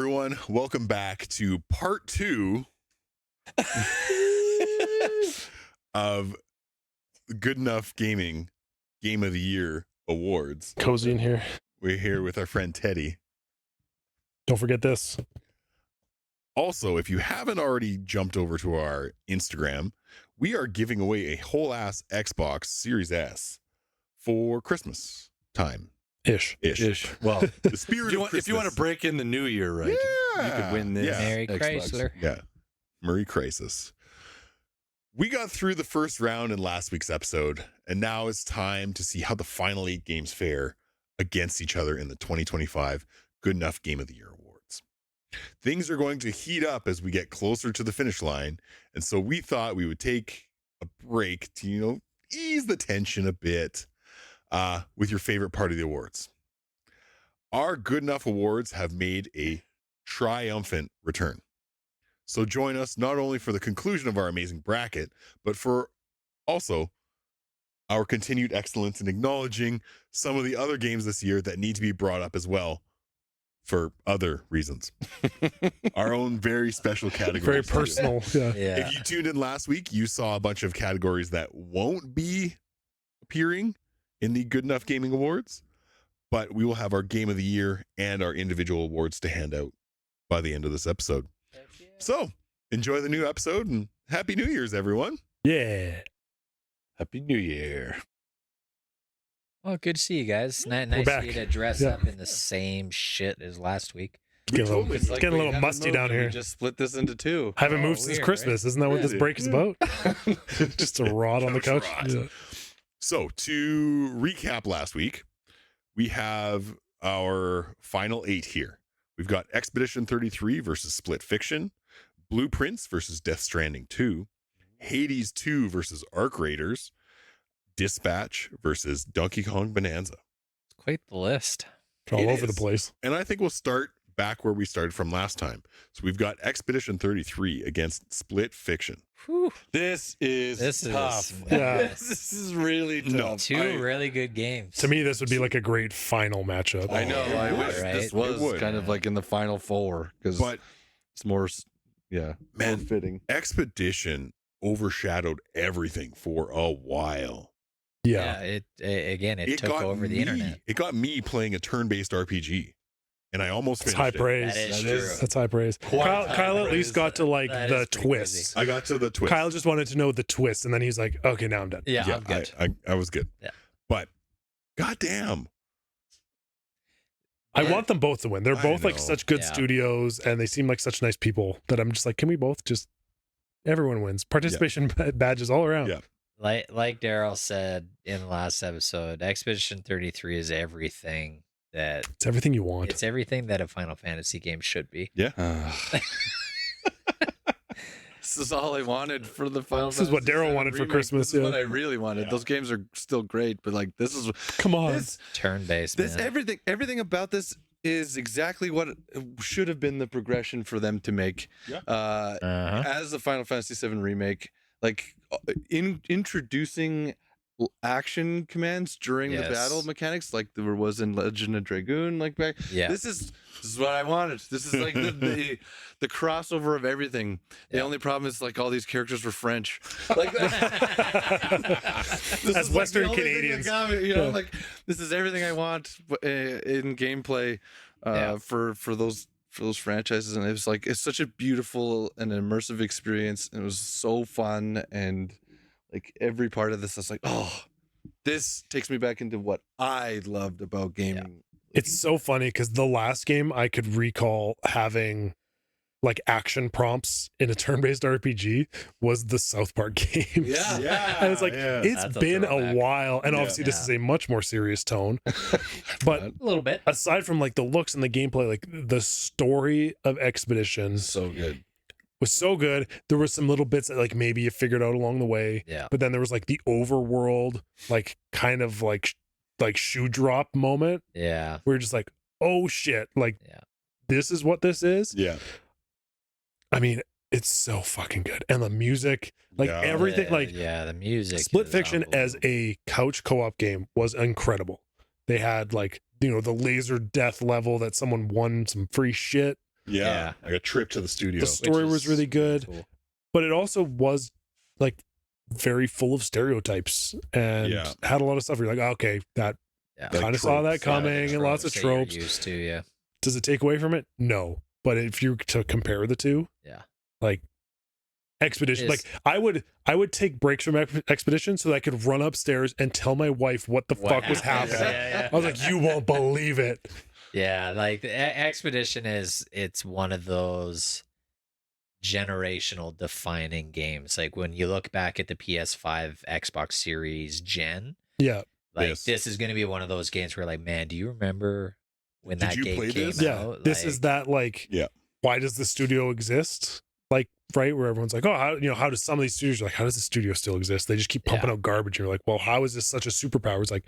everyone. Welcome back to part 2 of Good Enough Gaming Game of the Year Awards. Cozy in here. We're here with our friend Teddy. Don't forget this. Also, if you haven't already jumped over to our Instagram, we are giving away a whole ass Xbox Series S for Christmas time. Ish. Well, The spirit of if you want to break in the new year, right? Yeah. You could win this. Yeah. Mary Xbox. Chrysler. Yeah. Murray Crisis. We got through the first round in last week's episode, and now it's time to see how the final 8 games fare against each other in the 2025 Good Enough Game of the Year Awards. Things are going to heat up as we get closer to the finish line, and so we thought we would take a break to, ease the tension a bit with your favorite part of the awards. Our Good Enough Awards have made a triumphant return. So join us not only for the conclusion of our amazing bracket, but for also our continued excellence in acknowledging some of the other games this year that need to be brought up as well for other reasons. Our own very special categories. Very personal. Yeah. If you tuned in last week, you saw a bunch of categories that won't be appearing in the Good Enough Gaming Awards, but we will have our Game of the Year and our individual awards to hand out by the end of this episode. So enjoy the new episode and Happy New Year's, everyone. Yeah. Happy New Year. Well, good to see you guys. Nice back. of you to dress Yeah. up in the same shit as last week. Getting a little, It's it's getting a little musty down here. We just split this into 2. I haven't Oh, moved since weird, Christmas. Isn't that what this break is about? Just a rot on the couch. Couch rot. Yeah. So to recap last week, we have our final 8 here. We've got Expedition 33 versus Split Fiction, Blueprints versus Death Stranding 2, Hades 2 versus Arc Raiders, Dispatch versus Donkey Kong Bonanza. It's quite the list. It's all It over is. the place. And I think we'll start back where we started from last time. So we've got Expedition 33 against Split Fiction. Whew. This is tough. Yeah. This is really tough. No. Two really good games. To me, this would be like a great final matchup. I know. I It wish would, right? this It was would. kind of like in the final 4 because But it's more, Man, more fitting. Expedition overshadowed everything for a while. Yeah. It took got over the me- internet. It got me playing a turn-based RPG, and I almost That's finished high it. praise. That is That true. is- That's high praise. Quite Kyle, high Kyle at praise. least got to like That the is pretty twists. I got to the twist. Kyle just wanted to know the twist, and then he's like, okay, now I'm done. Yeah, I'm good. I was good. Yeah. But goddamn, I Yeah. want them both to win. They're I both like know. such good Yeah. studios, and they seem like such nice people that I'm just like, can we both just, everyone wins. Participation badges all around. Yeah. Like Daryl said in the last episode, Expedition 33 is everything that It's everything you want. it's everything that a Final Fantasy game should be. This is all I wanted for the final. This is what Fantasy Daryl VII wanted for remake. Christmas, This is yeah. what I really wanted. Yeah. Those games are still great, but like this is Come on. this, Turn-based, this man. everything about this is exactly what should have been the progression for them to make Yeah. Uh-huh. as the Final Fantasy VII remake, like introducing action commands during the Yes. battle mechanics, like there was in Legend of Dragoon. Like back, Yeah. this is what I wanted. This is like the crossover of everything. The Yeah. only problem is like all these characters were French. Like this As is, like, the Western only thing that Canadians. got me, Yeah. like this is everything I want in gameplay Yeah. for those franchises, and it was like it's such a beautiful and immersive experience, and it was so fun, and like every part of this, I was like, oh, this takes me back into what I loved about gaming. It's so funny because the last game I could recall having like action prompts in a turn-based RPG was the South Park game. Yeah. And it's like, yeah. it's That's a been a throwback. while. And Yeah. obviously, this Yeah. is a much more serious tone. But A little bit. aside from like the looks and the gameplay, like the story of Expeditions So good. was so good. There was some little bits that like maybe you figured out along the way. Yeah. But then there was like the overworld, like kind of like shoe drop moment Yeah. where you're just like, oh shit, like Yeah. this is what this is. Yeah. I mean, it's so fucking good. And the music, like Yeah. everything, like yeah, the music. Split is Fiction as unbelievable. a couch co-op game was incredible. They had like, the laser death level that someone won some free shit. Yeah, like a trip to the studio. The story Which was is really good, cool. but it also was like very full of stereotypes and Yeah. had a lot of stuff where you're like, okay, that Yeah. Like kind of saw that tropes. Yeah, coming, and lots of that you're tropes. used to, yeah. Does it take away from it? No. But if you were to compare the two, Yeah. like Expedition, It's- like I would take breaks from Expedition so that I could run upstairs and tell my wife what the fuck was happens. happening. Yeah. I was like, you won't believe it. Yeah, like the Expedition it's one of those generational defining games. Like when you look back at the PS5, Xbox Series Gen, Yeah. like Yes. this is going to be one of those games where like, man, do you remember when Did that you game play came this? Yeah. out? This Like, is that like, Yeah. why does the studio exist? Like, right, where everyone's like, oh, how does some of these studios, like, how does the studio still exist? They just keep pumping out garbage. And you're like, well, how is this such a superpower? It's like,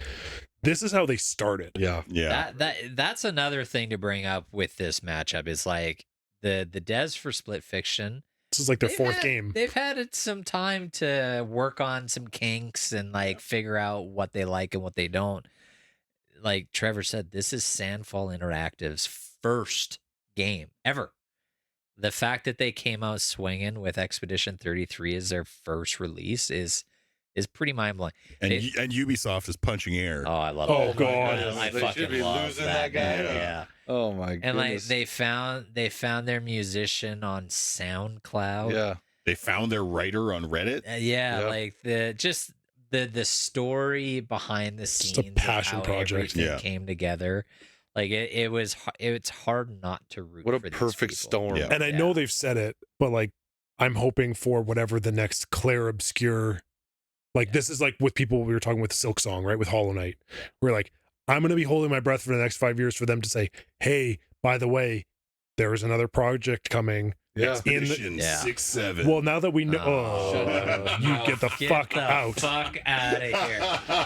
this is how they started. Yeah. Yeah. that's another thing to bring up with this matchup is like the devs for Split Fiction. This is like their they've fourth had- game. They've had some time to work on some kinks and like figure out what they like and what they don't. Like Trevor said, this is Sandfall Interactive's first game ever. The fact that they came out swinging with Expedition 33 as their first release is pretty mind blowing. And It- and Ubisoft is punching air. Oh, I love Oh, it. God. I They should fucking be love losing that that guy. guy. Yeah. Oh my And like goodness. they found their musician on SoundCloud. Yeah. They found their writer on Reddit. Yeah, Yeah. like the story behind the scenes, Just a of passion how project. everything Yeah. came together. Like it's hard not to root. What a for these perfect people. storm. Yeah. And I know they've said it, but like, I'm hoping for whatever the next Claire Obscure, like this is like with people we were talking with Silk Song, right? With Hollow Knight. We're like, I'm going to be holding my breath for the next 5 years for them to say, hey, by the way, there is another project coming. Yeah. Expedition Yeah. 6-7. Well, now that we know, Oh, you get the fuck out. Fuck out of here.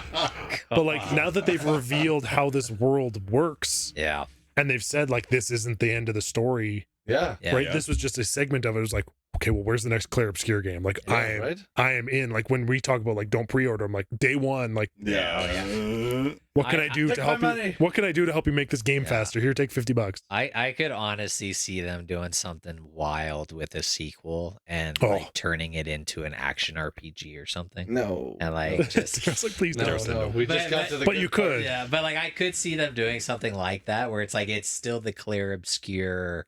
But like now that they've revealed how this world works, Yeah. and they've said like this isn't the end of the story, Yeah. Yeah. right? Yeah. This was just a segment of it. It was like, okay, well, where's the next Claire Obscure game? Like Yeah, right? I am in. Like when we talk about like don't pre-order, I'm like day one. Like yeah. what can I- I do take to my help you? money. What can I do to help you make this game Yeah. faster? Here, take $50. I could honestly see them doing something wild with a sequel and Oh. like turning it into an action RPG or something. No. And like just It's like please No, don't. no. We just got to the But good you part. could. yeah, but like I could see them doing something like that where it's like it's still the Clear Obscure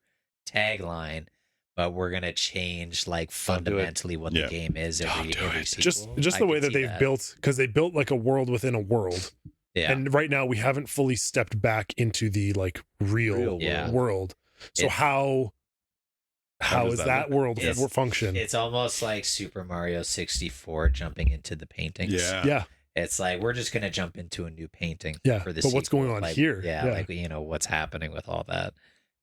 tagline, but we're gonna change like Don't do it. fundamentally what Yeah. the game is every Don't do every it. sequel. Just I the could way that see they've built, because they built like a world within a world. Yeah. And right now we haven't fully stepped back into the like real Real Yeah. world. So It- how does is that that world It's- function? It's almost like Super Mario 64 jumping into the paintings. Yeah. Yeah. It's like we're just gonna jump into a new painting. Yeah, For the but what's sequel. going on Like, here? Yeah, Yeah. like what's happening with all that.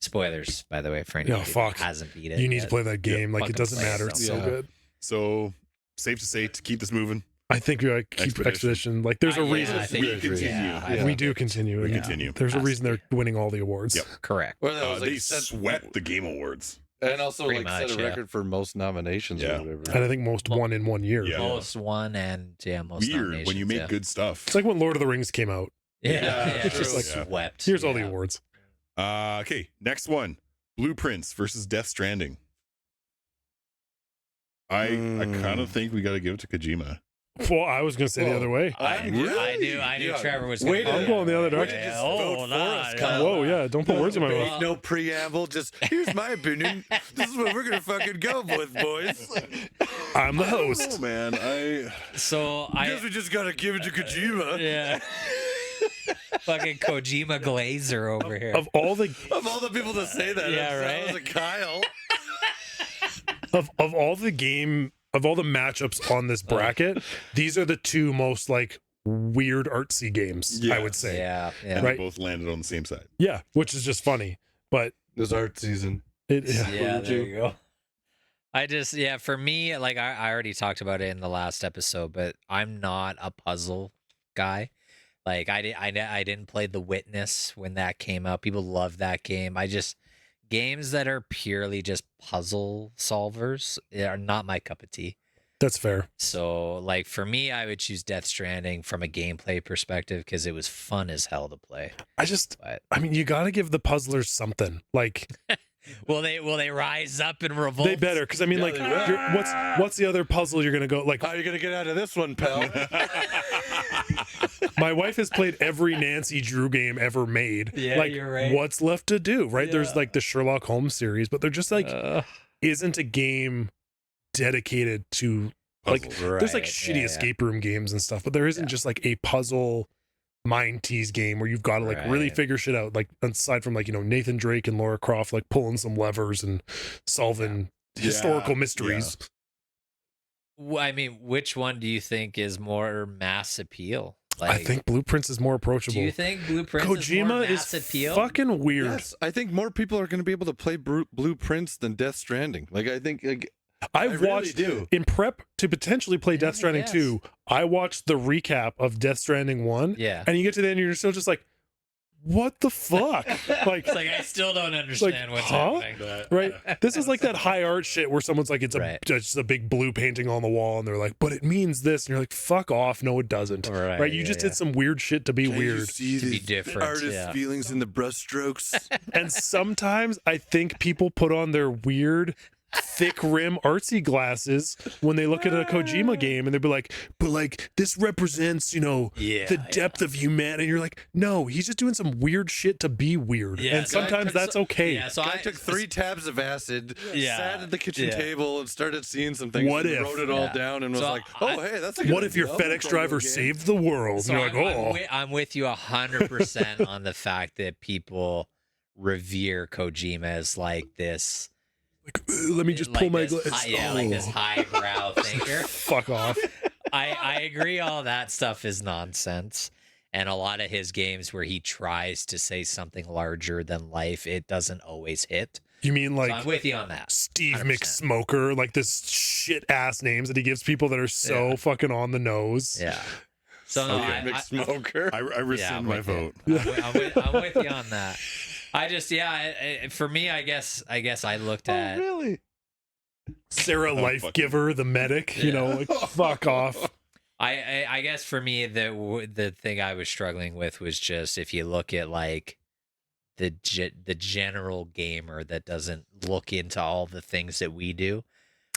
Spoilers, by the way, for anybody fuck. who hasn't beat it. You need to yet. play that game. Like Fucking it doesn't play it, matter. though. It's so Yeah. good. So safe to say to keep this moving. I think we like keep Expedition. Expedition. Like there's a Yeah, reason I think we continue. Yeah, we do continue. We Yeah. continue. There's a Has reason to they're winning all the awards. Yep. Correct. Well, that was like They set- swept the Game Awards. and also Pretty like set much, a yeah. record for most nominations Yeah. or whatever. And I think most won in 1 year. Yeah. Most one and most Weird when nominations, you make yeah. good stuff. It's like when Lord of the Rings came out. Yeah, Yeah, it's just true. like swept. Here's all the yeah. awards. Okay, next one. Blueprints versus Death Stranding. I kind of think we got to give it to Kojima. Well, I was gonna say the Whoa. other way. I knew Yeah. Trevor was. Wait gonna a I'm go going the other that way. direction. Just Oh, vote for nah, us, yeah. Kyle. Whoa, yeah, don't put words in my Ain't mouth. no preamble. Just here's my opinion. This is what we're gonna fucking go with, boys. I'm the Oh host. man, So I Guess we just gotta give it to Kojima. yeah. Fucking Kojima Glazer over here. Of all the Of all the people to say that, Yeah, it right? sounds like Kyle. of all the matchups on this bracket, these are the two most like weird artsy games, I would say. Yeah, yeah. and Right. they both landed on the same side. Yeah, which is just funny. But This art season. it Yeah, there you go. For me, like I already talked about it in the last episode, but I'm not a puzzle guy. Like I didn't play The Witness when that came out. People love that game. Games that are purely just puzzle solvers are not my cup of tea. that's fair. So like for me, I would choose Death Stranding from a gameplay perspective because it was fun as hell to play. But I mean, you got to give the puzzlers something. Like Will they rise up and revolt? They better, because I mean, Yeah, like, they will. what's the other puzzle you're gonna go like? How are you gonna get out of this one, pal? My wife has played every Nancy Drew game ever made. Yeah, like, you're right. what's left to do, right? There's Yeah. like the Sherlock Holmes series, but they're just like isn't a game dedicated to like. Puzzles. There's like Right, shitty yeah. escape room games and stuff, but there isn't just like a puzzle mind tease game where you've got to like really Right. figure shit out. Like aside from like Nathan Drake and Laura Croft like pulling some levers and solving historical Yeah, mysteries. I mean, which one do you think is more mass appeal? Like, I think Blueprints is more approachable. Do you think Blueprints is more Kojima mass is appeal? fucking weird. Yes, I think more people are going to be able to play Blueprints than Death Stranding. Like, I think I I've really watched do. in prep to potentially play Yeah, Death Stranding yes. 2. I watched the recap of Death Stranding 1, Yeah. and you get to the end and you're still just like, what the fuck? Like, It's like I still don't understand what's huh? happening. right? This is like that high art shit where someone's like, it's Right. just a big blue painting on the wall, and they're like, but it means this, and you're like, fuck off. No, it doesn't. Right, You yeah, just yeah. did some weird shit to be Can't you weird. see To be the different, artist's yeah. feelings in the brushstrokes. And sometimes I think people put on their weird thick rim artsy glasses when they look at a Kojima game and they'd be like, but like this represents, Yeah, the depth of humanity. And you're like, no, he's just doing some weird shit to be weird. Yeah, and so I sometimes took that's okay. Yeah, so I took 3 tabs of acid, Yeah, sat at the kitchen yeah. table, and started seeing some things. What and if? wrote it all Yeah. down and was So like, I- "Oh, hey, that's a good What if your idea. I'll FedEx play driver a game." saved the world? So And you're like, oh, I'm with you 100% on the fact that people revere Kojima as like this. let me just like pull my this glass. like this highbrow thinker. Fuck off. I agree all that stuff is nonsense. And a lot of his games where he tries to say something larger than life, it doesn't always hit. You mean So like I'm with you on that. Steve 100%. McSmoker, like this shit ass names that he gives people that are so Yeah. fucking on the nose. Yeah. So no, Okay, Mick Smoker. I rescind I'm my with you. vote. I'm with you on that. I just, for me, I guess I looked at. really? Sarah Oh, Life fuck Giver, the medic, like fuck off. I guess for me the thing I was struggling with was just if you look at like the general gamer that doesn't look into all the things that we do.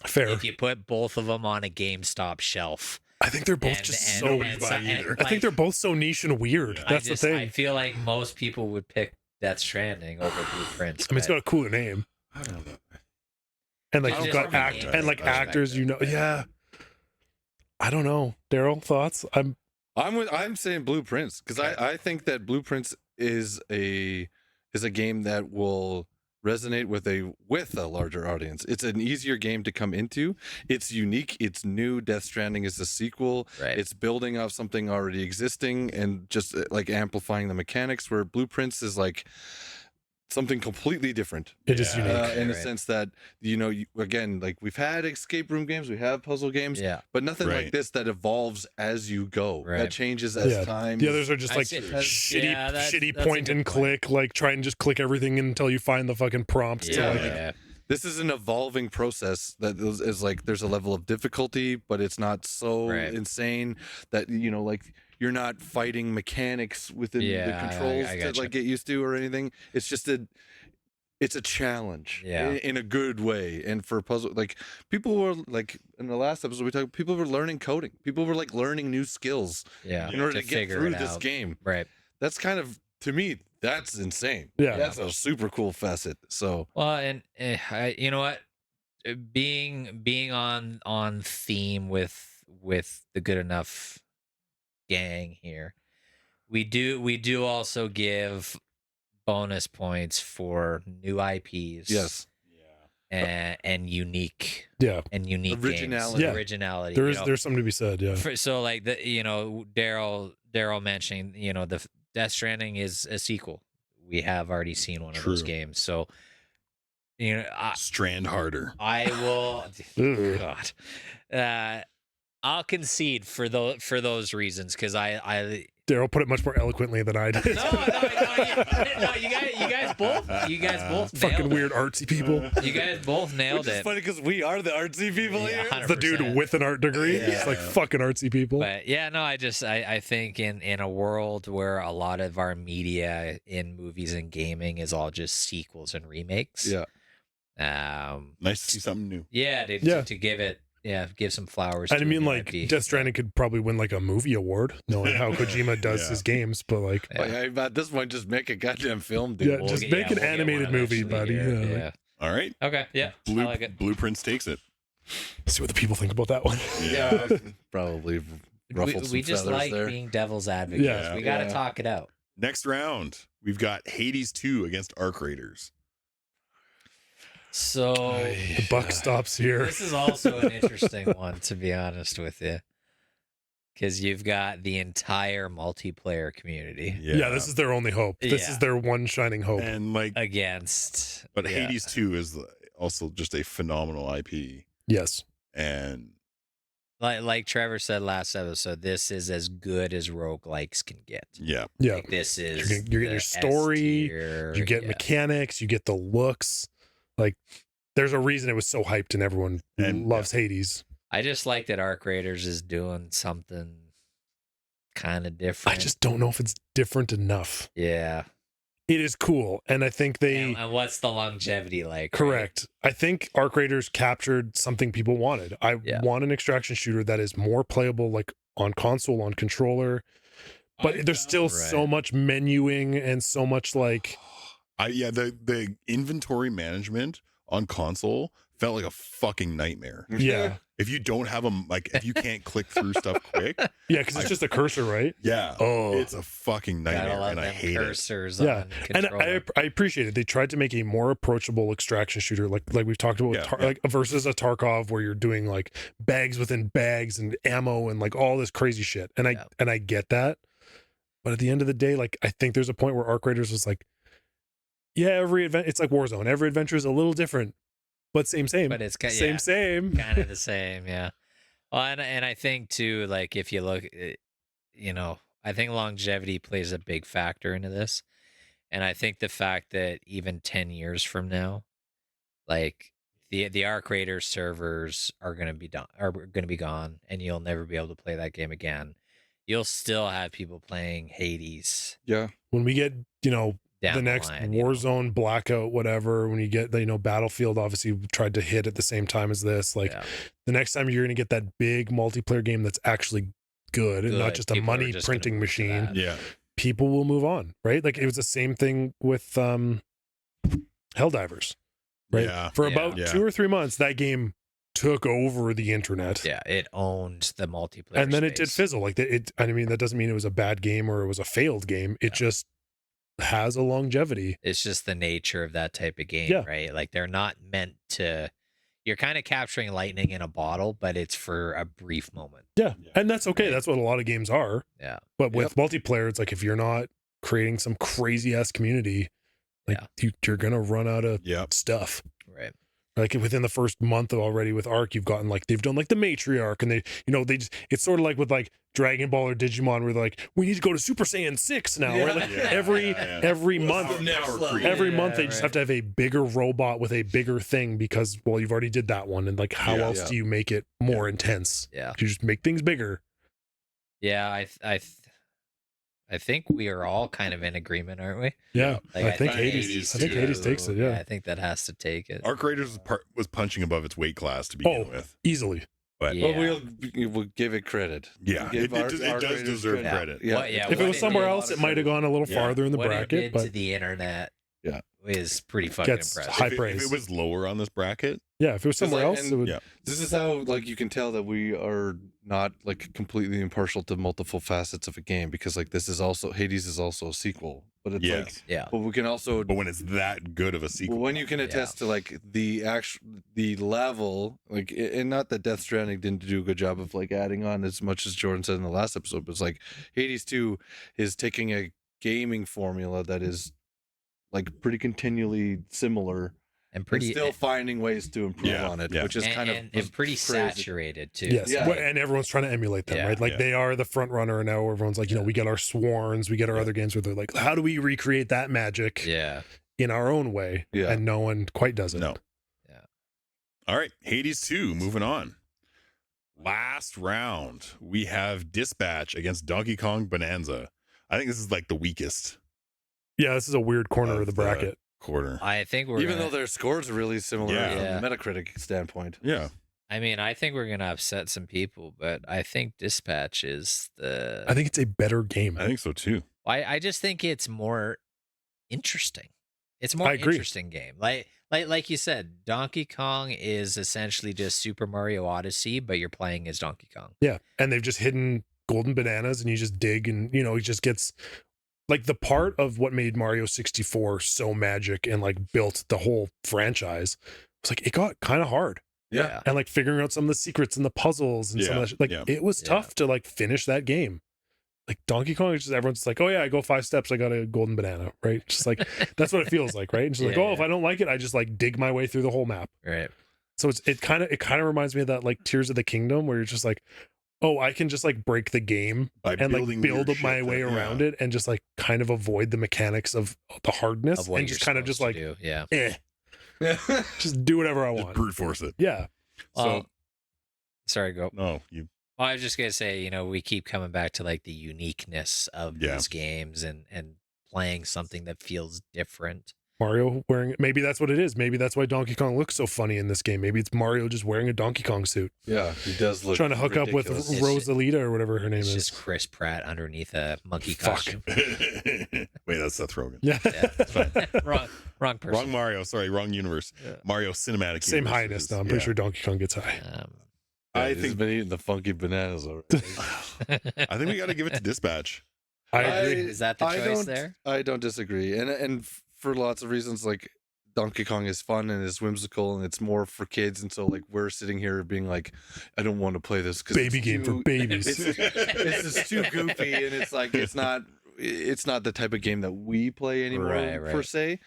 Fair. If you put both of them on a GameStop shelf, I think they're both and- just and- so. and buy so- and, either. I think they're both so niche and weird. Yeah. That's the thing. I feel like most people would pick Death Stranding over Blueprints. I mean, it's but- got a cooler name, I don't know. and like Just you've got from a game and like actors, perspective. Yeah. I don't know, Daryl. Thoughts? I'm saying Blueprints because I think that Blueprints is a game that will resonate with a larger audience. It's an easier game to come into. It's unique. It's new. Death Stranding is a sequel. Right. It's building off something already existing and just like amplifying the mechanics. Where Blueprints is like something completely different. It is Yeah. unique. In a Right. sense that again, like we've had escape room games, we have puzzle games, Yeah. but nothing Right. like this that evolves as you go. Right. That changes as Yeah. time. The others are just I like see- shitty, yeah, that's a point good and point. click. Like try and just click everything until you find the fucking prompt. Yeah, To, like, yeah. This is an evolving process that is like there's a level of difficulty, but it's not so Right. insane that like you're not fighting mechanics within Yeah, the controls I to gotcha. like get used to or anything. It's just it's a challenge Yeah. in a good way. And for puzzle, like people were like in the last episode we talked, people were learning coding. People were like learning new skills Yeah. in order to get figure through it this out. game. Right. That's kind of, to me, that's insane. Yeah. That's a super cool facet. So Well, and you know what? Being on theme with the Good Enough gang here, we do also give bonus points for new IPs. yes. and unique yeah. games. Originality. Yeah. Originality. There's something to be said. Yeah. So like Daryl mentioning, the Death Stranding is a sequel. We have already seen one of those True. games, so Strand harder. I will. Ugh. God, I'll concede for those reasons because I Daryl put it much more eloquently than I did. No, you guys both Fucking nailed weird artsy people. it. You guys both nailed Which is it. funny because we are the artsy people Yeah, here. 100%. The dude with an art degree. Yeah. It's like fucking artsy people. But yeah, no, I think in a world where a lot of our media in movies and gaming is all just sequels and remakes. Yeah. Nice to see something new. Yeah, Yeah. to give it, give some flowers. And I to mean, it like, might be- Death Stranding could probably win like a movie award, knowing how Kojima does Yeah. his games. But like, Yeah. Like, at this point, just make a goddamn film, dude. Yeah, just make an we'll get animated one movie, eventually buddy. here. Yeah, Yeah. All right. Okay. Yeah. I like it. Blueprints takes it. see what the people think about that one. Yeah, probably ruffled We some just feathers like there. being devil's advocates. Yeah. We got to Yeah. talk it out. Next round, we've got Hades 2 against Arc Raiders. So The buck stops here. this is also an interesting one, to be honest with you, because you've got the entire multiplayer community Yeah, this is their only hope. This Yeah. is their one shining hope. and like, against. but yeah. Hades 2 is also just a phenomenal IP. Yes. And Like Trevor said last episode, this is as good as roguelikes can get. yeah, Yeah. Like, this is You're getting your the story, S-tier, You get yeah. mechanics, you get the looks. Like, there's a reason it was so hyped and everyone And- loves Hades. I just like that Arc Raiders is doing something kind of different. I just don't know if it's different enough. yeah. It is cool. And I think they. And what's the longevity like? right? Correct. I think Arc Raiders captured something people wanted. I Yeah. want an extraction shooter that is more playable, like on console, on controller. But there's still so Right. much menuing and so much like, the inventory management on console felt like a fucking nightmare. yeah, If you don't have if you can't click through stuff quick, yeah, because it's just a cursor, right? yeah, Oh, it's a fucking Gotta nightmare, love and I them hate it. cursors Yeah. on and controller. I appreciate it. They tried to make a more approachable extraction shooter, like we've talked about, with Yeah. like versus a Tarkov, where you're doing like bags within bags and ammo and like all this crazy shit. And Yeah. I get that, but at the end of the day, like I think there's a point where Arc Raiders was like, yeah, every event, it's like Warzone. Every adventure is a little different, but same. But it's kind Same. kind of the same, yeah. Well, and I think too, like if you look, I think longevity plays a big factor into this, and I think the fact that even 10 years from now, like the Arc Raiders servers are gonna be gone, and you'll never be able to play that game again. You'll still have people playing Hades Yeah. When we get, down the next line, Warzone, Blackout, whatever, when you get the, Battlefield obviously tried to hit at the same time as this. Like Yeah. the next time you're going to get that big multiplayer game that's actually good and not Good. just a People are money just gonna printing move to machine, that. Yeah, people will move on, right? Like it was the same thing with Helldivers, right? Yeah. For Yeah. about Yeah. 2 or 3 months, that game took over the internet. Yeah, it owned the multiplayer, And then it did space. fizzle. Like I mean, that doesn't mean it was a bad game or it was a failed game. It just has a longevity. It's just the nature of that type of game, Yeah. right? Like they're not meant to. You're kind of capturing lightning in a bottle, but it's for a brief moment. Yeah. And that's okay. Right. That's what a lot of games are. Yeah. But with multiplayer, it's like if you're not creating some crazy ass community, like you're gonna run out of yeah. stuff. Right. Like within the first month already with Arc, you've gotten like they've done like the matriarch, and they just it's sort of like with like Dragon Ball or Digimon, where they're like, we need to go to Super Saiyan 6 now. Right? Like Yeah. every Yeah. every Well, month, now we're creating. every Yeah, month they just right. have to have a bigger robot with a bigger thing because you've already did that one, and like how Yeah. else Yeah. do you make it more intense? Yeah. You just make things bigger. Yeah. I think we are all kind of in agreement, aren't we? Yeah, Like, I think I think Hades. Hades I think too. Hades takes it. Yeah, I think that has to take it. Arc Raiders was punching above its weight class to begin Oh. with. easily. But Yeah. Well, we'll give it credit. yeah, Give it Arc does Raiders deserve credit. credit. Yeah. What- yeah, If it what was it somewhere did- else, it might have gone a little Yeah. farther in the what bracket. it did But to the internet, Yeah. is pretty fucking Gets impressive. high If praise. it was lower on this bracket, yeah, if it was somewhere like- else, and- it would. yeah. This is how like you can tell that we are not like completely impartial to multiple facets of a game because like this is also Hades is also a sequel, but it's like yes. Yeah. but we can also But when it's that good of a well, sequel, when you can attest to like the level like and not that Death Stranding didn't do a good job of like adding on as much as Jordan said in the last episode, but it's like Hades 2 is taking a gaming formula that is like pretty continually similar and and still finding ways to improve on it, which is kind of and pretty crazy. saturated too. Yes, Yeah. and everyone's trying to emulate them, right? Like they are the front runner, and now everyone's like, we get our Swarms, we get our other games where they're like, how do we recreate that magic in our own way? Yeah. And no one quite does it. No. Yeah. All right, Hades 2, moving on. Last round, we have Dispatch against Donkey Kong Bonanza. I think this is like the weakest Yeah, this is a weird corner of the bracket. quarter. I think we're Even though their scores are really similar Yeah. from the Metacritic standpoint. Yeah. I mean, I think we're gonna upset some people, but I think Dispatch is the. I think it's a better game. I think so too. I just think it's more interesting. It's a more I agree. interesting game. Like you said, Donkey Kong is essentially just Super Mario Odyssey, but you're playing as Donkey Kong. Yeah, and they've just hidden golden bananas, and you just dig, and it just gets like the part of what made Mario 64 so magic and like built the whole franchise. It's like it got kind of hard. Yeah. And like figuring out some of the secrets and the puzzles and some of that it was tough to like finish that game. Like Donkey Kong is just everyone's just like, oh yeah, I go 5 steps, I got a golden banana, right? It's just like that's what it feels like, right? And just like, oh, if I don't like it, I just like dig my way through the whole map. Right. So it kind of reminds me of that like Tears of the Kingdom where you're just like, oh, I can just like break the game By and like building build weird up my shit way that- around it and just like kind of avoid the mechanics of the hardness Of what and you're just kind of just supposed like, to do. Yeah. just do whatever I Just want. brute force it. Yeah. So Sorry, go. no, you Well, I was just gonna say, we keep coming back to like the uniqueness of Yeah. these games and playing something that feels different. Mario wearing, maybe that's what it is. Maybe that's why Donkey Kong looks so funny in this game. Maybe it's Mario just wearing a Donkey Kong suit, Yeah, he does look trying to hook ridiculous. up It's with Rosalita or whatever her name It's is. just Chris Pratt underneath a monkey Fuck. costume. wait, that's Seth Rogen. Yeah. Wrong person. Wrong Mario. Sorry, wrong universe. Yeah. Mario Cinematic. Same Universe highness is- though. I'm pretty yeah. sure Donkey Kong gets high. I He's think been eating the funky bananas already. I think we got to give it to Dispatch. I agree. Is that the I choice don't- there? I don't disagree, and for lots of reasons, like Donkey Kong is fun and is whimsical and it's more for kids, and so like we're sitting here being like, I don't want to play this because Baby game for babies. It's just too goofy, and it's like it's not the type of game that we play anymore Right, per right. se.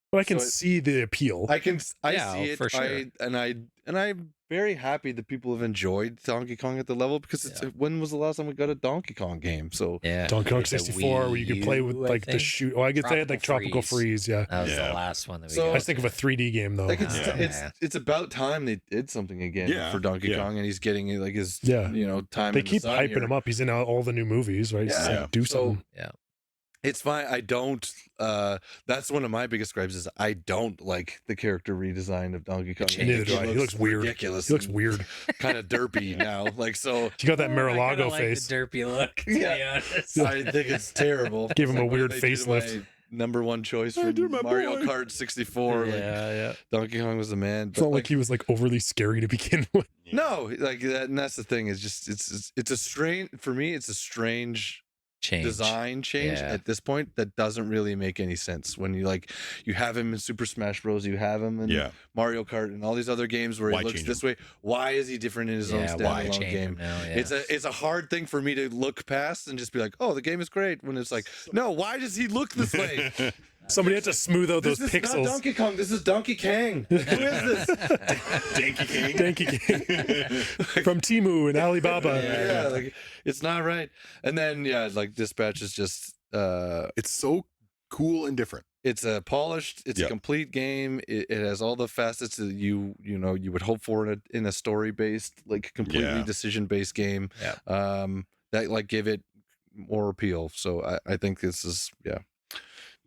But I can So it- see the appeal. I Yeah, see it for sure. I'm very happy that people have enjoyed Donkey Kong at the level because it's when was the last time we got a Donkey Kong game? So Yeah. Donkey Kong It's a 64 where you could play with Wii U, I like the think. shoot. Oh, I guess they had like Tropical Freeze. Yeah. That was Yeah. the last one that we So- I got. just think of a 3D game though. like Yeah. it's about time they did something again Yeah, for Donkey yeah. Kong, and he's getting like his Yeah. time. They in the keep sun hyping here. him up. He's in all the new movies, right? Just, Yeah. like, do So- something. It's fine. I don't. That's one of my biggest gripes is I don't like the character redesign of Donkey Kong. change. Neither do I. He looks weird. Ridiculous. He looks weird. Kind of derpy now. Like so. He got that I kinda Mar-a-Lago like face. the derpy look, to Yeah. be honest. I think it's terrible. Give him It's a like, what weird did they do to facelift. my number one choice I for do my Mario boy. Kart 64. Like yeah. Donkey Kong was the man. It's not like he was like overly scary to begin with. no, like that, and that's the thing. Is just it's a strange for me. It's a strange Change. design change Yeah. at this point that doesn't really make any sense when you have him in Super Smash Bros, you have him in Yeah. Mario Kart and all these other games where Why he looks change this way. Why is he different in his own Yeah, why standalone change game? him now? Yeah. It's a hard thing for me to look past and just be like, oh, the game is great, when it's like, no, why does he look this way? Somebody had to smooth out those This is not pixels. Donkey Kong, this is Donkey Kang. Who is this? Donkey King. Donkey King from Timu and Alibaba. Yeah, like it's not right. And then like Dispatch is just It's so cool and different. it's a polished, it's Yeah. a complete game. It has all the facets that you would hope for in a story based, like completely Yeah. decision based game. Yeah. That like give it more appeal. So I think this is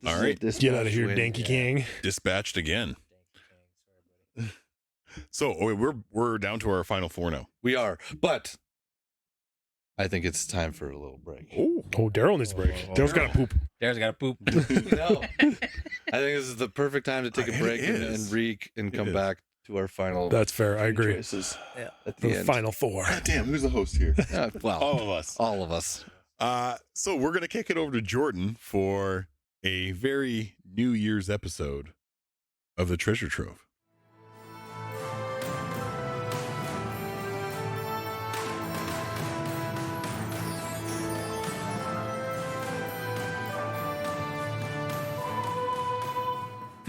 All right. Get out of here, Donkey King. Dispatched again. So we're down to our final four now. We are, but I think it's time for a little break. Oh, Daryl needs a break. Daryl's got to poop. Daryl's got to poop. No, I think this is the perfect time to take a It break and is. and It come is. back to our final. That's fair. I agree. Choices Yeah. at the The end. final four. God damn, who's the host here? Well, All of us. all of us. So we're gonna kick it over to Jordan for a very New Year's episode of the Treasure Trove.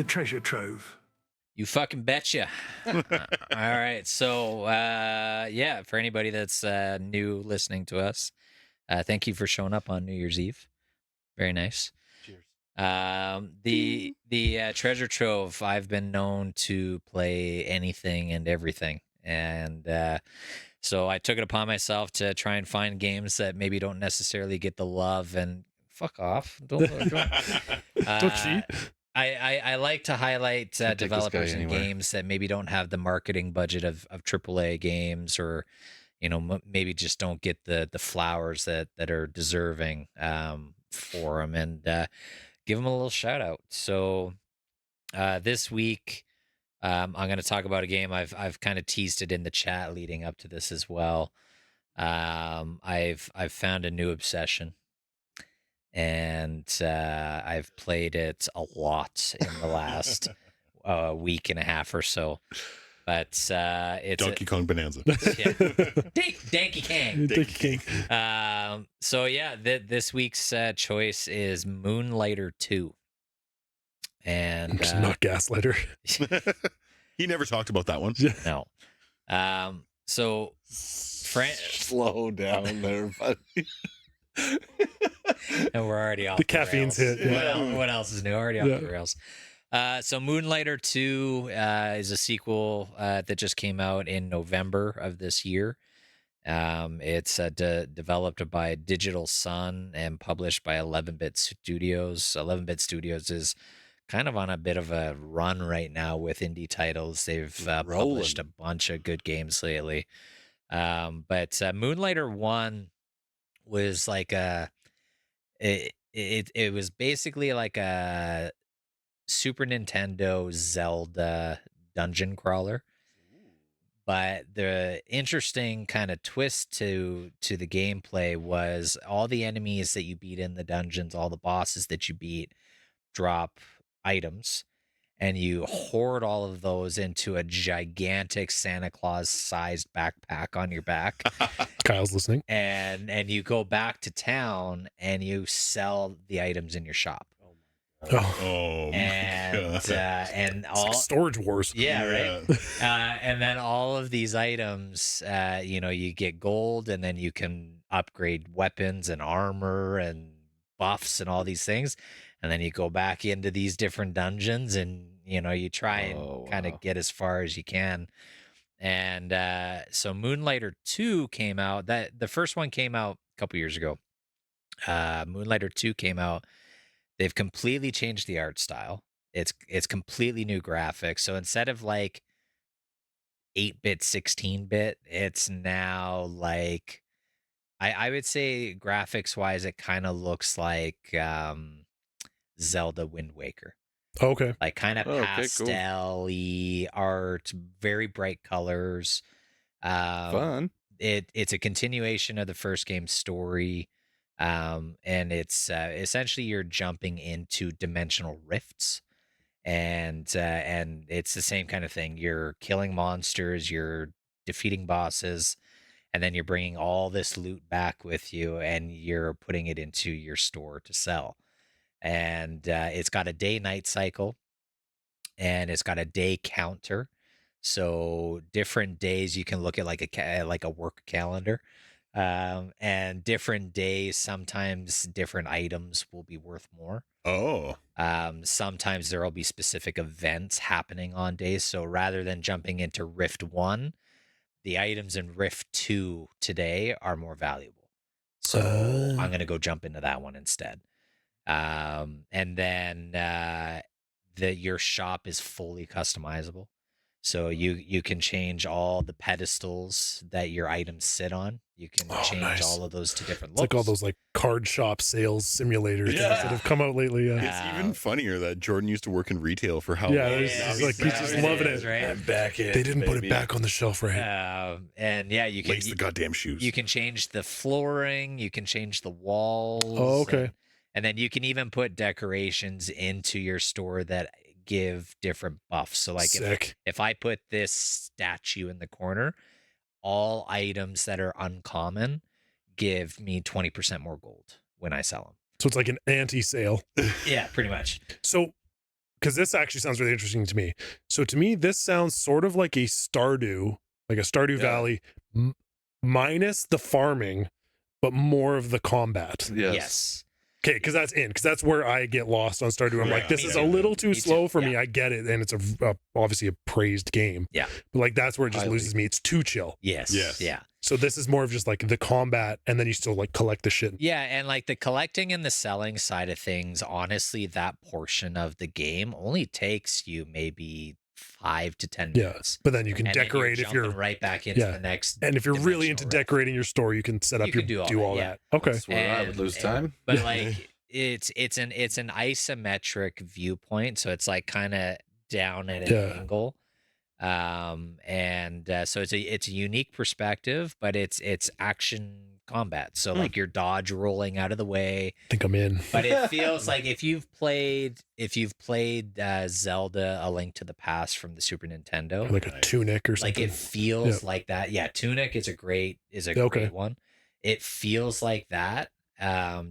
the treasure trove. You fucking betcha. All right. So, yeah, for anybody that's new listening to us, thank you for showing up on New Year's Eve. Very nice. Cheers. The treasure trove. I've been known to play anything and everything, and so I took it upon myself to try and find games that maybe don't necessarily get the love. And fuck off! Don't cheat. I like to highlight Can't take this guy developers and anywhere. games that maybe don't have the marketing budget of AAA games, or maybe just don't get the flowers that are deserving for them, and give them a little shout out. So this week I'm going to talk about a game I've kind of teased it in the chat leading up to this as well. I've found a new obsession, and I've played it a lot in the last week and a half or so. But it's Donkey Kong Bonanza. Danky Kang. Donkey Kong. So yeah, this week's choice is Moonlighter 2. And Not Gaslighter. He never talked about that one. no. So Slow down there, buddy. and we're already off The caffeine's rails. hit, yeah. What else is new? Already off Yeah. the rails. So Moonlighter 2 is a sequel that just came out in November of this year. It's developed by Digital Sun and published by 11-Bit Studios. 11-Bit Studios is kind of on a bit of a run right now with indie titles. They've published a bunch of good games lately. But Moonlighter 1 was like it was basically like a Super Nintendo Zelda dungeon crawler. But the interesting kind of twist to the gameplay was all the enemies that you beat in the dungeons, all the bosses that you beat, drop items, and you hoard all of those into a gigantic Santa Claus sized backpack on your back. Kyle's listening. and you go back to town and you sell the items in your shop. Oh, Oh, my And God. and it's like all Storage Wars. yeah, right. And then all of these items, you get gold, and then you can upgrade weapons and armor and buffs and all these things. And then you go back into these different dungeons, and you try and Oh, kind wow. of get as far as you can. And so Moonlighter 2 came out. That the first one came out a couple years ago. Moonlighter 2 came out. They've completely changed the art style. It's completely new graphics. So instead of like 8-bit, 16-bit, it's now like I would say graphics wise, it kind of looks like Zelda Wind Waker. Okay. Like kind of Oh, okay, cool. pastel-y art, very bright colors. Fun. It's a continuation of the first game's story. And it's essentially you're jumping into dimensional rifts, and it's the same kind of thing. You're killing monsters, you're defeating bosses, and then you're bringing all this loot back with you, and you're putting it into your store to sell. And it's got a day-night cycle, and it's got a day counter. So different days you can look at like a work calendar. And different days, sometimes different items will be worth more. Oh. Sometimes there will be specific events happening on days. So rather than jumping into Rift 1, the items in Rift 2 today are more valuable. So I'm going to go jump into that one instead. And then your shop is fully customizable. So you can change all the pedestals that your items sit on. You can change nice. all of those to different It's looks. like all those like card shop sales simulator things that have come out lately. Yeah. It's even funnier that Jordan used to work in retail for how Yeah, long? there's- Now it's like he's just loving it. right? I'm back in. They didn't put baby. it back on the shelf right. And yeah, you can Lace the goddamn shoes. you can change the flooring, you can change the walls. Oh, okay. And then you can even put decorations into your store that give different buffs. So like Sick. if I put this statue in the corner, all items that are uncommon give me 20% more gold when I sell them. So it's like an anti-sale. Yeah, pretty much. So because this actually sounds really interesting to me. So to me, this sounds sort of like a Stardew Valley, minus the farming, but more of the combat. Yes. Okay, because that's where I get lost on Stardew. I'm like, this is a little too slow for me. I get it, and it's obviously a praised game. Yeah, but like that's where it just loses me. It's too chill. Yes. Yeah. So this is more of just like the combat, and then you still like collect the shit. Yeah, and like the collecting and the selling side of things, honestly, that portion of the game only takes you maybe 5 to 10 minutes. But then you can And then decorate if you're jumping right back into the next. And if you're really into dimensional decorating your store, you can set up do all that. that. Okay. That's where I would lose time. But like it's an isometric viewpoint, so it's like kind of down at an angle. So it's a unique perspective, but it's action combat. So like you're dodge rolling out of the way. I think I'm in. But it feels like if you've played Zelda: A Link to the Past from the Super Nintendo, Or like a Tunic or something. like it feels like that. Yeah, Tunic is a great one. It feels like that,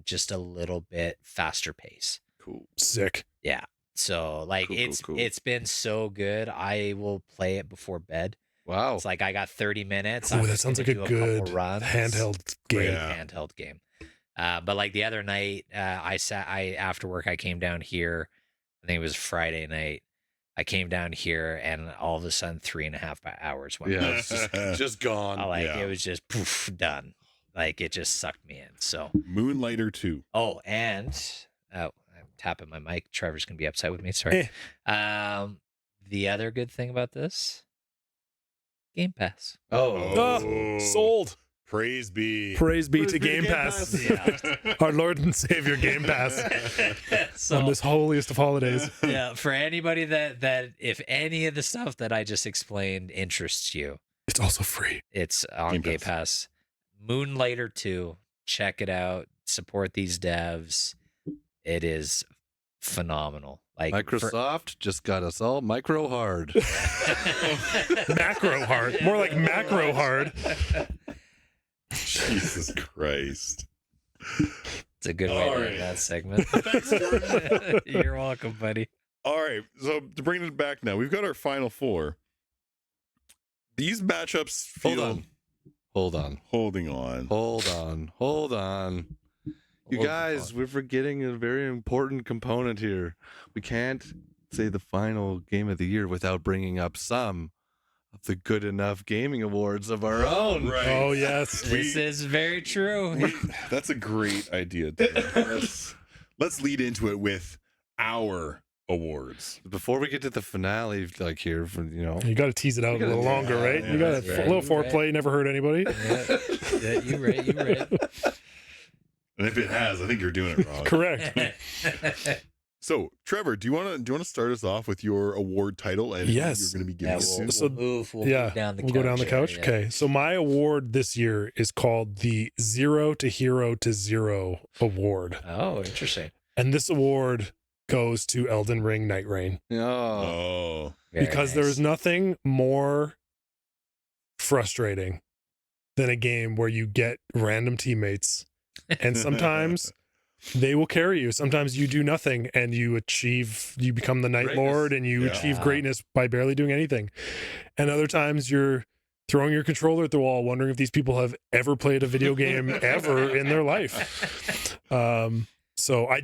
just a little bit faster pace. Cool. Sick. Yeah. So like it's been so good. I will play it before bed. Wow. It's like I got 30 minutes. Oh, that sounds like a good handheld game. Handheld game. But like the other night, after work, I came down here. I think it was Friday night. I came down here, and all of a sudden, 3.5 hours went. Yeah, it's just gone. It was just poof, done. Like it just sucked me in. So Moonlighter 2. Oh, and I'm tapping my mic. Trevor's gonna be upset with me. Sorry. The other good thing about this, Game Pass. Sold. Praise be to Game Pass. Our Lord and Savior Game Pass. On this holiest of holidays. Yeah, for anybody that if any of the stuff that I just explained interests you, it's also free. It's on Game Pass. Moonlighter 2. Check it out. Support these devs. It is phenomenal. Like Microsoft just got us all micro hard. Macro hard. More like macro hard. Jesus Christ. It's a good way to end that segment. You're welcome, buddy. All right. So to bring it back now, we've got our final four. These matchups feel... Hold on. You guys, we're forgetting a very important component here. We can't say the final game of the year without bringing up some of the good enough gaming awards of our own. Right. Oh, yes. This is very true. That's a great idea. Let's lead into it with our awards. Before we get to the finale, like here, you got to tease it out a little longer, right? You got a little foreplay. Never hurt anybody. Yeah, you're right. And if it has, I think you're doing it wrong. Correct. So, Trevor, do you want to start us off with your award title and yes. who you're going to be giving it to? We'll go down the couch. Okay. So my award this year is called the Zero to Hero to Zero Award. Oh, interesting. And this award goes to Elden Ring Night Rain. Oh. Because there is nothing more frustrating than a game where you get random teammates and sometimes they will carry you. Sometimes you do nothing and you become the Night Lord and you achieve greatness by barely doing anything. And other times you're throwing your controller at the wall, wondering if these people have ever played a video game ever in their life. So I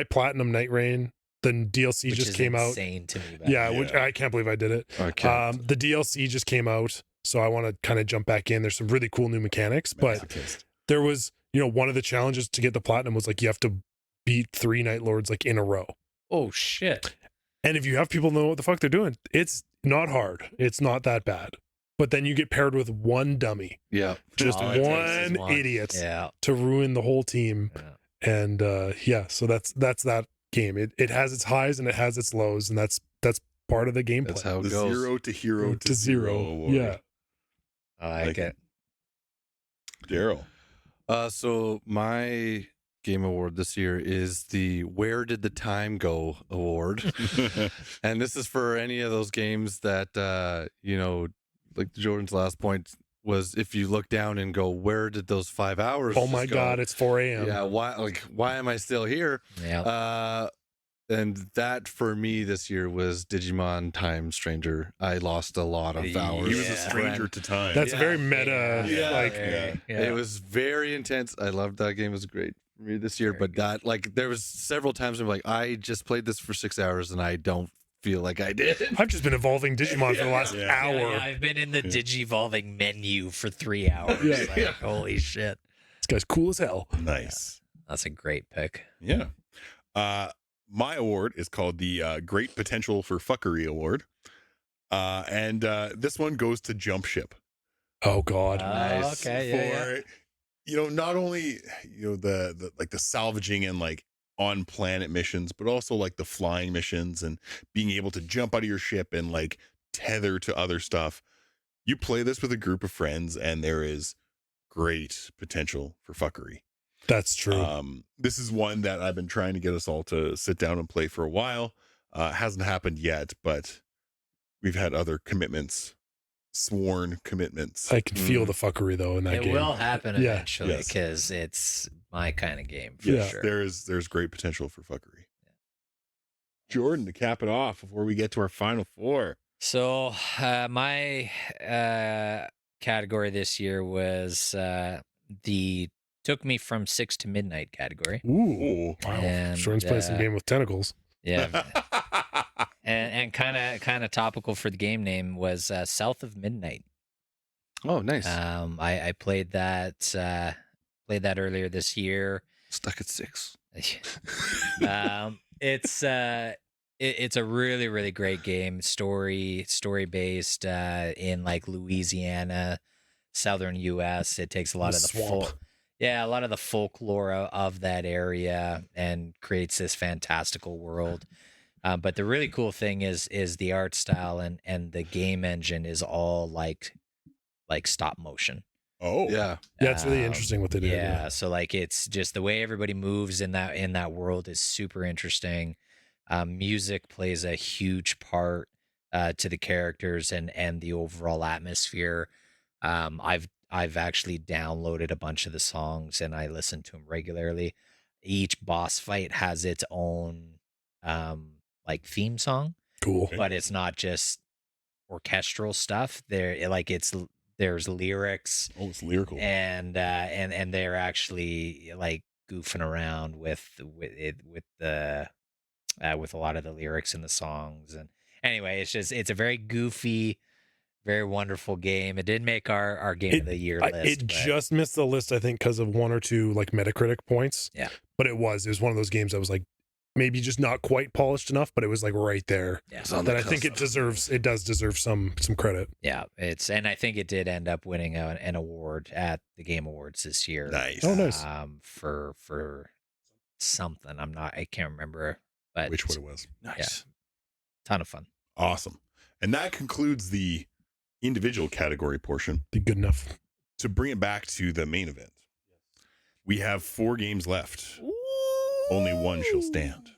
platinum Night Rain. The DLC which just is came out. Insane to me. Which I can't believe I did it. The DLC just came out, so I want to kind of jump back in. There's some really cool new mechanics, but there was, one of the challenges to get the platinum was like you have to beat 3 Night Lords like in a row. Oh shit! And if you have people know what the fuck they're doing, it's not hard. It's not that bad. But then you get paired with one dummy. Yeah, just one idiot to ruin the whole team. Yeah. And so that's that game. It has its highs and it has its lows, and that's part of the gameplay. That's how it the goes. Zero to Hero to Zero award. Yeah, I like it. Daryl. So my game award this year is the Where Did the Time Go award. And this is for any of those games that like Jordan's last point was, if you look down and go, where did those 5 hours oh my go? God, it's 4 a.m. Yeah, why am I still here? Yeah. And that for me this year was Digimon Time Stranger. I lost a lot of hours. He was a Yeah. stranger to time. That's a very meta. Yeah. Like, It was very intense. I loved that game. It was great for me this year. Very But good. that, like, there was several times I'm like, I just played this for 6 hours and I don't feel like I did. I've just been evolving Digimon for the last Yeah. hour. Yeah, I've been in the Yeah. Digivolving menu for 3 hours. Yeah. Like, holy shit. This guy's cool as hell. Nice. That's a great pick. Yeah. My award is called the Great Potential for Fuckery Award. And this one goes to Jump Ship. Oh God. Nice. Okay, yeah, For not only the like the salvaging and like on planet missions, but also like the flying missions and being able to jump out of your ship and like tether to other stuff. You play this with a group of friends and there is great potential for fuckery. That's true. This is one that I've been trying to get us all to sit down and play for a while. Hasn't happened yet, but we've had other commitments, sworn commitments. I can feel the fuckery though in that It game. will happen Yeah. eventually Yes. because it's my kind of game for Yeah. sure. There's great potential for fuckery. Jordan, to cap it off before we get to our final four. So my category this year was the took me from 6 to midnight category. Ooh. Wow. And, Jordan's playing some game with tentacles. Yeah, and kind of topical for the game name was South of Midnight. Oh, nice. I played that earlier this year. Stuck at 6. It's it's a really, really great game. Story based in like Louisiana, southern US. It takes a lot The of the swamp. a lot of the folklore of that area and creates this fantastical world. But the really cool thing is the art style and the game engine is all like stop motion. Oh, Yeah. Yeah, it's really Um, interesting what they did. Yeah, so like it's just the way everybody moves in that world is super interesting. Music plays a huge part to the characters and the overall atmosphere. I've actually downloaded a bunch of the songs and I listen to them regularly. Each boss fight has its own like theme song, Cool. but it's not just orchestral stuff. There's lyrics oh, it's lyrical. and they're actually like goofing around with a lot of the lyrics in the songs. And anyway, it's a very goofy, very wonderful game. It did make our game of the year list. It but just missed the list, I think, because of 1 or 2 like Metacritic points. Yeah. But it was one of those games that was like maybe just not quite polished enough, but it was like right there. yeah, It's on That the I think cusp. it does deserve some credit. yeah, and I think it did end up winning an award at the Game Awards this year. Nice. Oh, nice. For something I can't remember, but Which one it was. Nice. ton of fun. Awesome. And that concludes the individual category portion. Be good enough. To bring it back to the main event, we have 4 games left. Only one shall stand.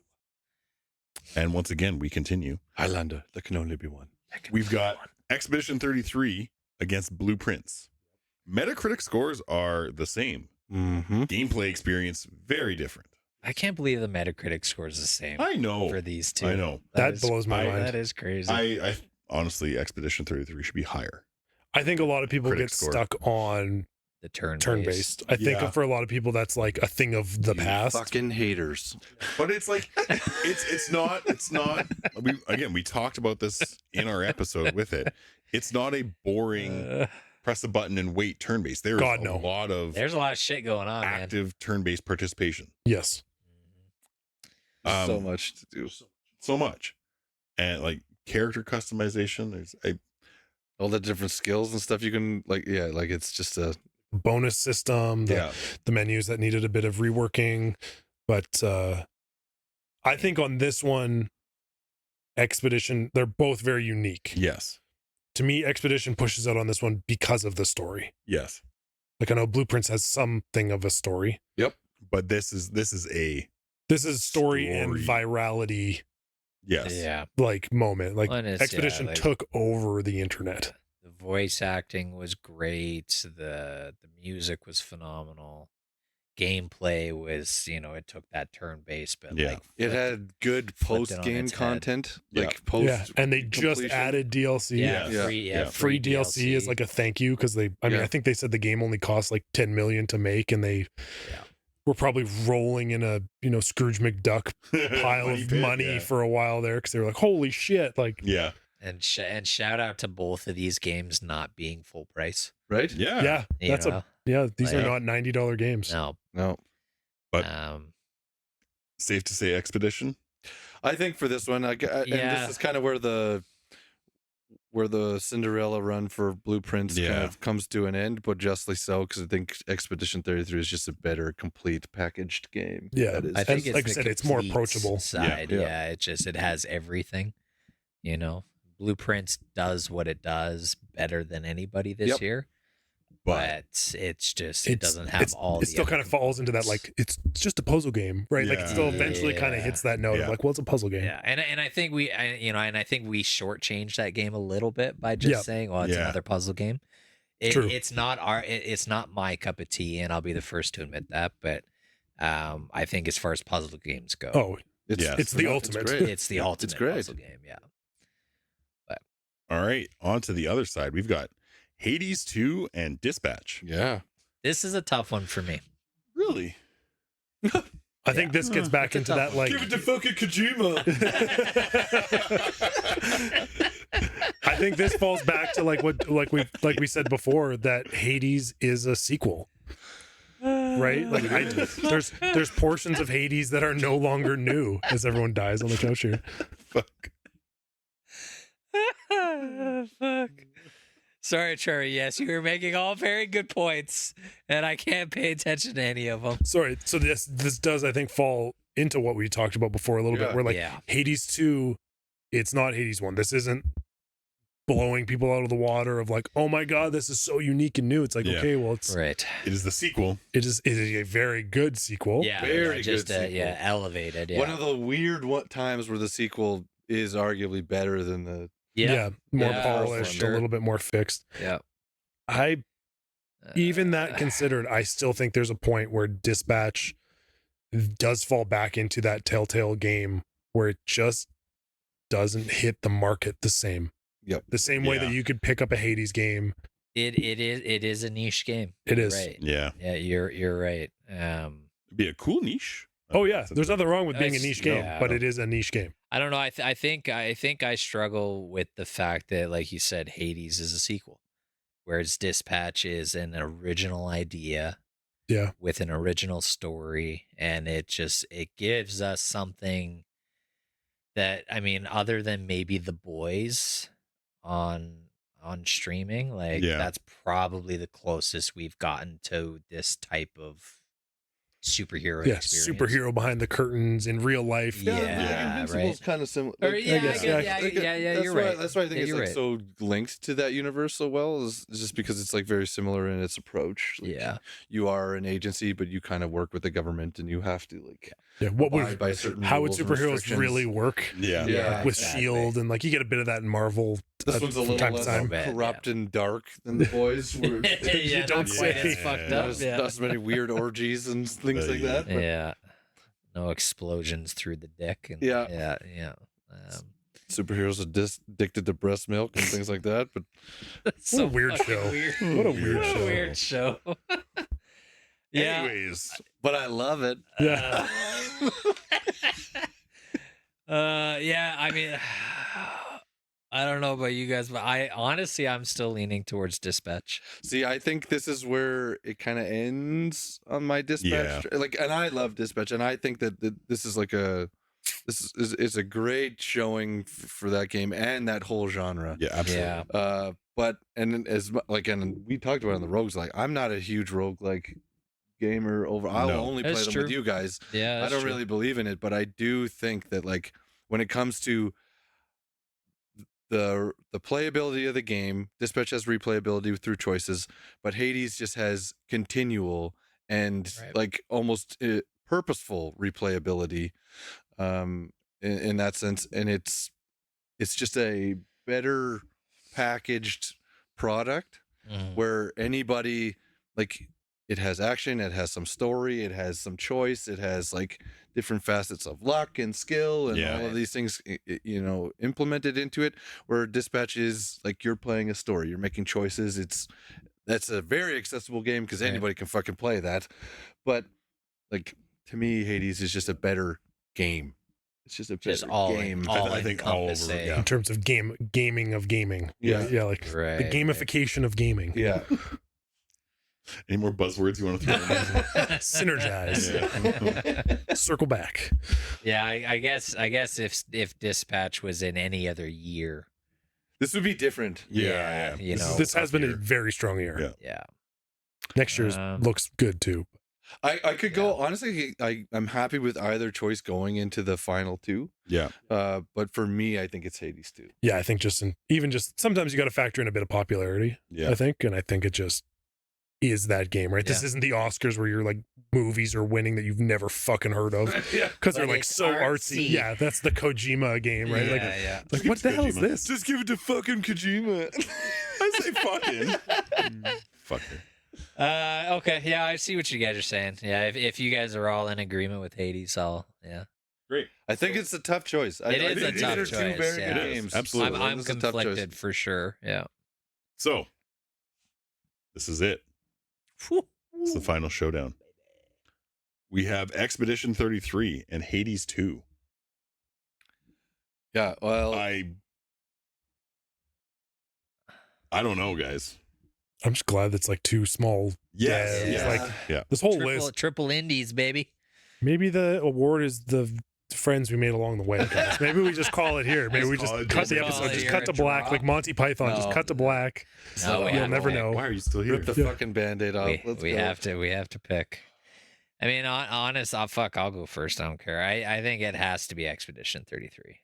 And once again, we continue. Highlander, there can only be one. We've got Expedition 33 against Blueprints. Metacritic scores are the same. Mm-hmm. Gameplay experience, very different. I can't believe the Metacritic score is the same I know. for these two. I know. That is- blows my mind. That is crazy. I honestly, Expedition 33 should be higher. I think a lot of people Critic get score. stuck on the turn turn-based. I think Yeah. for a lot of people that's like a thing of the You past. fucking haters. But it's like it's not we talked about this in our episode with it. It's not a boring press a button and wait turn-based. There's God, a no. lot of There's a lot of shit going on, man. active turn-based participation. Yes. So much to do. So much. And like character customization, All the different skills and stuff you can like. Yeah, like it's just a Bonus system, the menus that needed a bit of reworking. But I think on this one, Expedition, they're both very unique. Yes. To me, Expedition pushes out on this one because of the story. Yes. Like I know Blueprints has something of a story. But this is a This is story and Story. virality yes. Yeah. like moment. Like Well, and it's- Expedition yeah, like- took over the internet. The voice acting was great. The music was phenomenal. gameplay was, it took that turn based, but Yeah. like It had good flipped it on post game its head. content, Yeah. like post. Yeah, and they just completion. added DLC. yeah, Yes. free, Yeah. Free DLC is like a thank you because I Yeah. think they said the game only cost like 10 million to make, and they Yeah. were probably rolling in a Scrooge McDuck pile of pit, money yeah. for a while there because they were like, holy shit, like Yeah. and shout out to both of these games not being full price. Right? yeah, You that's know? these are Like- not $90 games. No, No. But- Safe to say Expedition. I think for this one, and Yeah. this is kind of where the Cinderella run for Blueprints kind Yeah. of comes to an end, but justly so, because I think Expedition 33 is just a better, complete, packaged game. Yeah. That is I think And like I it's said, the it's more complete approachable. side. Yeah. Yeah, it has everything. Blueprints does what it does better than anybody this Yep. year, But but it doesn't have all. It still kind of falls into that like it's just a puzzle game, right? Like it still eventually kind of Yeah. hits that note Yeah. of like, well, it's a puzzle game. Yeah, and I think we shortchanged that game a little bit by just Yeah. saying, "Oh, it's Yeah. another puzzle game." True. It's not my cup of tea, and I'll be the first to admit that. But I think as far as puzzle games go, Oh, Yes. it's the ultimate. great. it's the ultimate great. puzzle game. Yeah. all right, on to the other side. We've got Hades 2 and Dispatch. Yeah. This is a tough one for me. Really? I think this gets back It's a into tough that one. like to fucking Kojima. I think this falls back to like we said before that Hades is a sequel. Right? Like there's portions of Hades that are no longer new as everyone dies on the couch here. Fuck. Fuck. Sorry, Cherry. Yes, you were making all very good points, and I can't pay attention to any of them. Sorry. So this does I think fall into what we talked about before a little bit. Yeah. Where like Yeah. Hades 2, it's not Hades 1. This isn't blowing people out of the water of like, oh my god, this is so unique and new. It's like, Yeah. okay, well, it's Right. It is the sequel. it is a very good sequel. Yeah. Very just good yeah, sequel. elevated. Yeah. One of the weird times where the sequel is arguably better than the. Yeah, more Yeah, polished, for sure. a little bit more fixed. Yeah. I even that considered, I still think there's a point where Dispatch does fall back into that Telltale game where it just doesn't hit the market the same. Yep. The same way Yeah. that you could pick up a Hades game. It is a niche game. It You're is. right. Yeah. Yeah, you're right. It'd be a cool niche. Oh yeah, there's nothing wrong with being a It's- niche game, yeah. but it is a niche game. I don't know. I think I struggle with the fact that, like you said, Hades is a sequel, whereas Dispatch is an original idea. Yeah. With an original story, and it gives us something that, I mean, other than maybe The Boys on streaming, like Yeah. that's probably the closest we've gotten to this type of superhero Yeah, experience. superhero behind the curtains in real life. Yeah, Invincible's right. kind of similar. Or, Like, yeah, guess, yeah, yeah. that's you're why, right. That's why I think Yeah, it's you're like right. so linked to that universe so well, is just because it's like very similar in its approach. Like, Yeah. you are an agency, but you kind of work with the government, and you have to like Yeah, what abide would by certain how would rules and superheroes restrictions. really work? Yeah. Yeah, With exactly. Shield and like you get a bit of that in Marvel. This one's a from little time to less time. Little bit, corrupt and dark than the boys. Where Yeah, don't not quite say. as fucked not up. as, Yeah. not as many weird orgies and things like Yeah. that. But Yeah. No explosions through the dick. And, Yeah. Yeah. superheroes are addicted to breast milk and things like that. But That's What a so weird fucking show. Weird. What a weird What a show. weird show. Yeah. Anyways, but I love it. Yeah. Yeah, I mean, I don't know about you guys, but I'm still leaning towards Dispatch. See, I think this is where it kind of ends on my Dispatch. Like, and I love Dispatch, and I think that this is like is a great showing for that game and that whole genre. yeah, absolutely. Yeah. But and as like, and we talked about it in the rogues, like I'm not a huge roguelike gamer over. I'll No. only play That's them true. with you guys. Yeah. I don't really believe in it, but I do think that like when it comes to the playability of the game, Dispatch has replayability through choices, but Hades just has continual and Right. like almost purposeful replayability in that sense, and it's just a better packaged product Mhm. where anybody like it has action, it has some story, it has some choice, it has like different facets of luck and skill and Yeah. all of these things, implemented into it. Where Dispatch is like you're playing a story, you're making choices. That's a very accessible game because Right. anybody can fucking play that. But like to me, Hades is just a better game. It's just a better Just all game. I think all over, encompassing. yeah. in terms of gaming of gaming. Yeah. Yeah, like Right, the right. gamification of gaming. Yeah. Any more buzzwords you want to throw in? Synergize. Circle back. Yeah, I guess if Dispatch was in any other year, This would be different. Yeah. you This know, is This has been a year. very strong year. Yeah. yeah. Next year's looks good too. I could go honestly. I'm happy with either choice going into the final two. Yeah. But for me, I think it's Hades 2. Yeah, I think just sometimes you got to factor in a bit of popularity. Yeah. I think, and I think it just is that game, right? This Yeah. isn't the Oscars where you're like movies are winning that you've never fucking heard of Yeah. because they're But like it's so artsy. artsy. Yeah, that's the Kojima game, right? Like, yeah. like what the hell is Kojima. this? Just give it to fucking Kojima. I say fucking. Fucker. Okay, yeah, I see what you guys are saying. Yeah, if you guys are all in agreement with Hades, yeah. Great. I think it's a tough choice. It is a these tough are choice, two very yeah. good It is, games. absolutely. I'm This is a tough choice. conflicted for sure. Yeah. So, this is it. It's the final showdown. We have Expedition 33 and Hades 2. Yeah. Well, I don't know, guys. I'm just glad that's like two small. Yes. Yeah, Yeah. it's like- yeah. This whole Triple, list. triple indies, baby. Maybe the award is the friends we made along the way, guys. Maybe we just call it here. Maybe Just we call just it cut just the call episode, it just here, cut to a black, drop. like Monty Python. Just No. cut to black. No, we You'll have never to. know. Why are you still here? rip the Yeah. fucking band-aid off. Let's We go. have to pick. I mean, honest, I'll go first. I don't care. I think it has to be Expedition 33.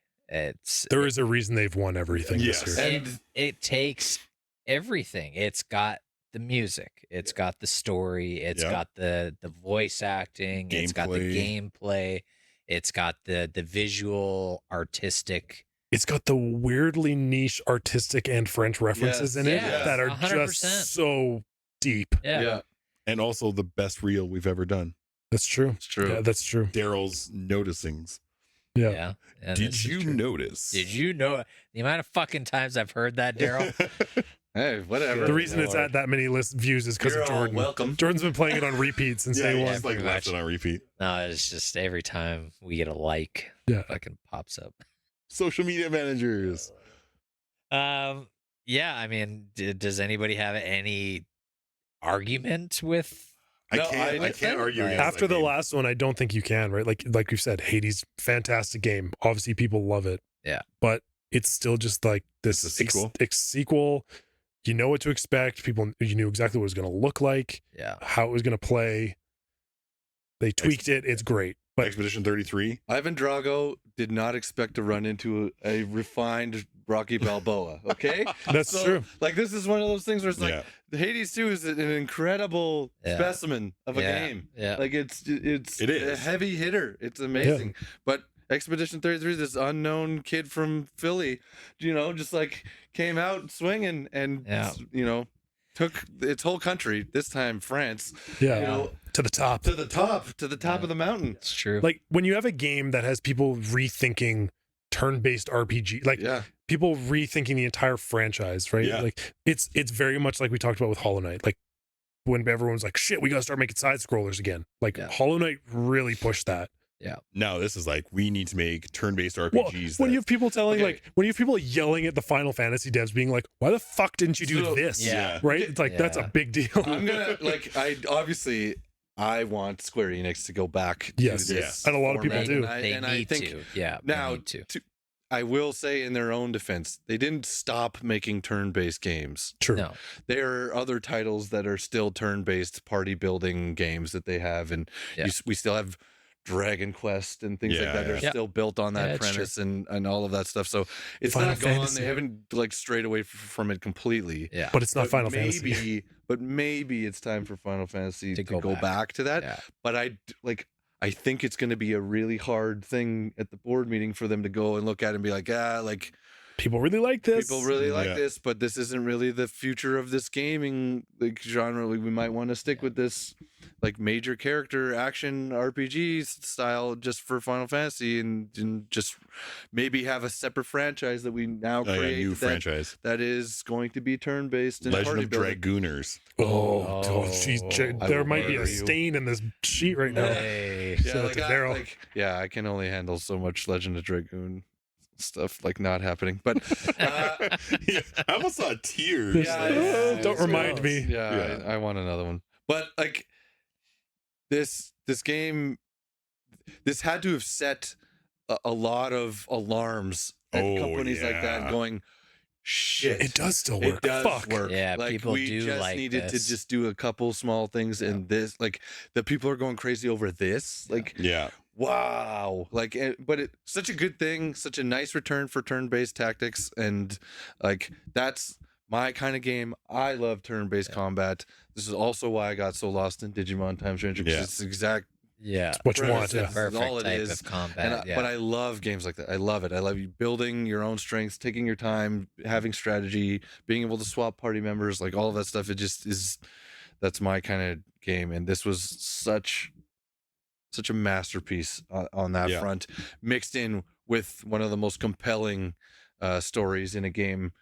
There is a reason they've won everything Yes. this year. And it takes everything. It's got the music, it's got the story, it's Yeah. got the voice acting, it's got the gameplay, it's got the visual artistic. It's got the weirdly niche artistic and French references Yes. in it Yes. that are 100%. just so deep. yeah, And also the best reel we've ever done. That's true. it's true. Yeah, that's true. Daryl's noticings. Yeah. Yeah. And Did this is you true. notice? Did you know the amount of fucking times I've heard that, Daryl? Hey, whatever. The reason it's at that many views is because You're of all Jordan. welcome. Jordan's been playing it on repeat since Yeah, day he one. just like pretty left much. it on repeat. No, it's just every time we get a like, Yeah. it fucking pops up. Social media managers. Yeah, I mean, does anybody have any argument with? I No, can't I argue like, against After that the game. last one, I don't think you can, right? Like you said, Hades, fantastic game. Obviously, people love it. Yeah. But it's still just like this It's a sequel. sequel. You know what to expect. You knew exactly what it was going to look like, Yeah, how it was going to play. They tweaked it. It's great. But Expedition 33. Ivan Drago did not expect to run into a refined Rocky Balboa. Okay, that's So, true. Like this is one of those things where it's like Yeah. Hades 2 is an incredible Yeah. specimen of a Yeah. game. yeah. Like it's It is. a heavy hitter. It's amazing. But Expedition 33, this unknown kid from Philly, just like came out swinging and Yeah. took its whole country, this time France, Yeah. To the top. to the top of the mountain. It's true. Like when you have a game that has people rethinking turn-based RPG, like Yeah. people rethinking the entire franchise, right? Yeah. Like it's very much like we talked about with Hollow Knight. Like when everyone's like, shit, we gotta start making side scrollers again. Like Yeah. Hollow Knight really pushed that. Now this is like we need to make turn-based Well, RPGs. when you have people telling Okay. when you have people yelling at the Final Fantasy devs being like, why the fuck didn't you do So- this? Yeah. Right? It's like that's a Yeah. big deal. I'm gonna I want Square Enix to go back Yes. to this. And a lot of people format, do. and they I need think to. Yeah. now they need to. I will say in their own defense, they didn't stop making turn-based games. True. No. There are other titles that are still turn-based party building games that they have, and Yeah. we still have Dragon Quest and things like that. Yeah, Are yeah. still built on that Yeah, it's true. premise and all of that stuff. So it's Final not gone. Fantasy. They haven't like strayed away from it completely. Yeah. But it's not Final Fantasy. Maybe it's time for Final Fantasy To to go go back to that. Yeah. But I think it's going to be a really hard thing at the board meeting for them to go and look at and be like, people really like this. People really like Yeah. this, but this isn't really the future of this gaming like genre. Like, we might want to stick with this like major character action RPG style just for Final Fantasy, and just maybe have a separate franchise that we now Oh, yeah, create new that, franchise. that is going to be turn based and Legend party of building. Dragooners. Oh, Oh, I there will might be a murder you. stain in this sheet right now. Hey. Send it to Daryl. I can only handle so much Legend of Dragoon stuff like not happening. But Yeah, I almost saw tears. Don't remind me. Yeah, I want another one. But like this game, this had to have set a lot of alarms at Oh, companies like that, yeah. going, shit, It does still it work. does Fuck. work. Yeah, like, people we do just like needed this. to just do a couple small things, and this, like, the people are going crazy over this. Like, Yeah. wow, like, but it's such a good thing, such a nice return for turn-based tactics, and like that's my kind of game. I love turn-based combat. This is also why I got so lost in Digimon Time Stranger, because Yeah. it's exact Yeah. What you premise. want, yeah. This is Perfect all it type is. of combat. And yeah. But I love games like that. I love it. I love you building your own strengths, taking your time, having strategy, being able to swap party members, like all of that stuff. It just is. That's my kind of game, and this was such a masterpiece on that Yeah. front, mixed in with one of the most compelling stories in a game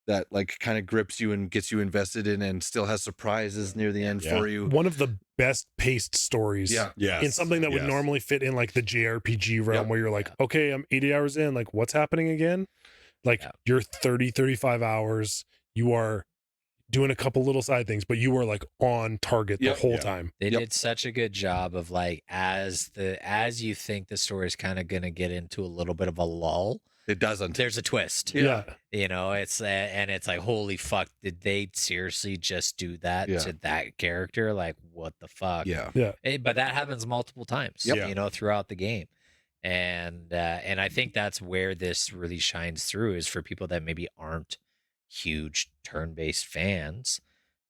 that like kind of grips you and gets you invested in, and still has surprises near the end Yeah. for you. One of the best paced stories. Yeah. Yes. In something that would Yes. normally fit in like the JRPG realm, Yep. where you're like, okay, I'm 80 hours in, like what's happening again? Like Yeah. you're 35 hours, you are doing a couple little side things, but you are like on target the Yep. whole Yeah. time. They Yep. did such a good job of like as you think the story is kind of gonna get into a little bit of a lull, It doesn't. there's a twist. Yeah. You know, it's and it's like, holy fuck, did they seriously just do that Yeah. to that character? Like, what the fuck? Yeah. But that happens multiple times. Yep. You know, throughout the game. And I think that's where this really shines through, is for people that maybe aren't huge turn-based fans.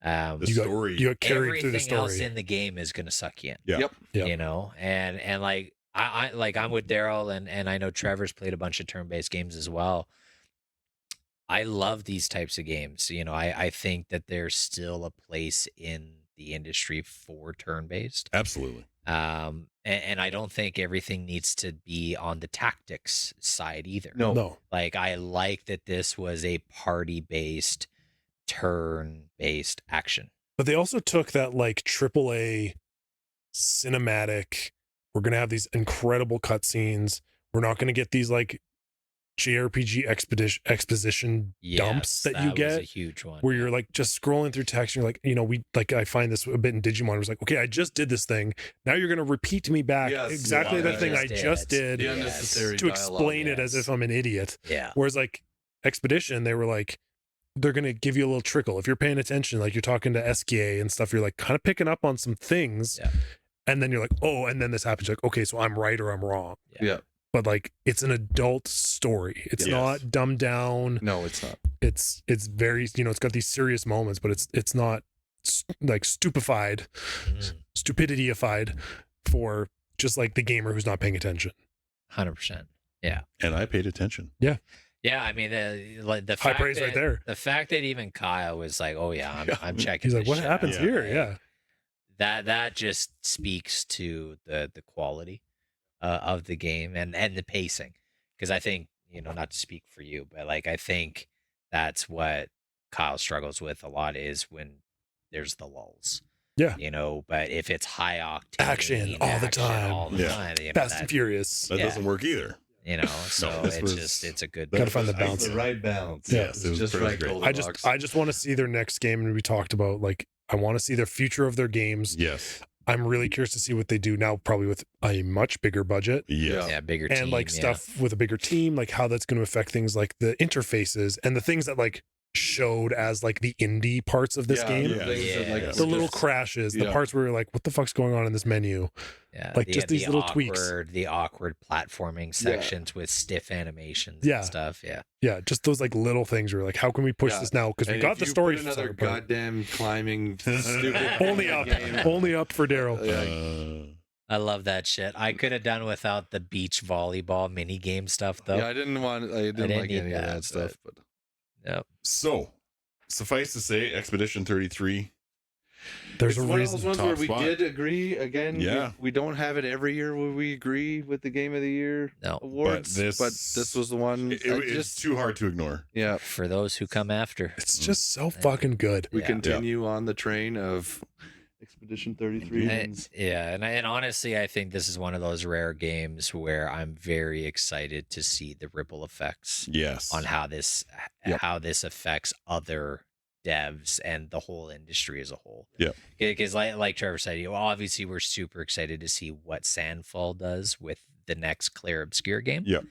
The You got- story. You got carried through the Everything else story. in the game is going to suck you in. Yeah. Yep. Yep. You know, and like I like I'm with Daryl, and I know Trevor's played a bunch of turn-based games as well. I love these types of games. You know, I think that there's still a place in the industry for turn-based. Absolutely. And I don't think everything needs to be on the tactics side either. No. Like, I like that this was a party-based, turn-based action. But they also took that like AAA cinematic, we're going to have these incredible cutscenes. We're not going to get these like JRPG exposition dumps Yes, that you was get, a huge one. where you're like just scrolling through text and you're like, you know, I find this a bit in Digimon. It was like, okay, I just did this thing. Now you're going to repeat to me back Yes, exactly yeah, the yeah, thing yeah. I just did The Yes. unnecessary to dialogue. explain it as yes. if I'm an idiot. Yeah. Whereas like Expedition, they were like, they're going to give you a little trickle. If you're paying attention, like you're talking to SKA and stuff, you're like kind of picking up on some things. Yeah. And then you're like, oh, and then this happens. You're like, okay, so I'm right or I'm wrong. Yeah. But like, it's an adult story. It's Yes. not dumbed down. No, it's not. It's very, you know, it's got these serious moments, but it's not like stupidified for just like the gamer who's not paying attention. 100%. And I paid attention. Yeah, I mean, the High fact praise that, right there. The fact that even Kyle was like, "Oh yeah, I'm checking." He's like, this what shit happens out," here? like, Yeah. that just speaks to the quality of the game and the pacing, because I think, you know, not to speak for you, but like I think that's what Kyle struggles with a lot, is when there's the lulls. Yeah. You know, but if it's high octane Action all the time. all the Yeah. time, you know, Fast that- and Furious. That Yeah. doesn't work either. you know, so this it's was- just, it's a good Gotta find the I- balance. The right balance. Yes, it was just pretty right. great. Goldilocks. I just want to see their next game, and we talked about like I want to see the future of their games. Yes. I'm really curious to see what they do now, probably with a much bigger budget Yes. yeah, bigger and team, like yeah. stuff with a bigger team, like how that's going to affect things like the interfaces and the things that like showed as like the indie parts of this game. Yeah. things that, like, Yeah. were The little just- crashes, the yeah. parts where you're like, what the fuck's going on in this menu? Yeah, like, just these little tweaks. The awkward platforming sections with stiff animations Yeah. and stuff. Yeah. Yeah, just those like little things where you're like, how can we push Yeah. this now? Because we And got if the you story. put another started, but goddamn climbing stupid only up, game. only up for Daryl. Yeah. I love that shit. I could have done without the beach volleyball mini game stuff though. Yeah, I didn't didn't like need any of that, that stuff. But Yep. So, suffice to say, Expedition 33. There's it's a one reason. of those ones top where we spot. did agree again. Yeah. we don't have it every year where we agree with the Game of the Year No. awards, But but this was the one. It's too hard to ignore. Yeah, For those who come after. It's just so fucking good. we Yeah. continue on the train of Expedition 33. And honestly, I think this is one of those rare games where I'm very excited to see the ripple effects Yes. on how this Yep. affects other devs and the whole industry as a whole. Yep. Because like Trevor said, obviously we're super excited to see what Sandfall does with the next Claire Obscure game. Yep.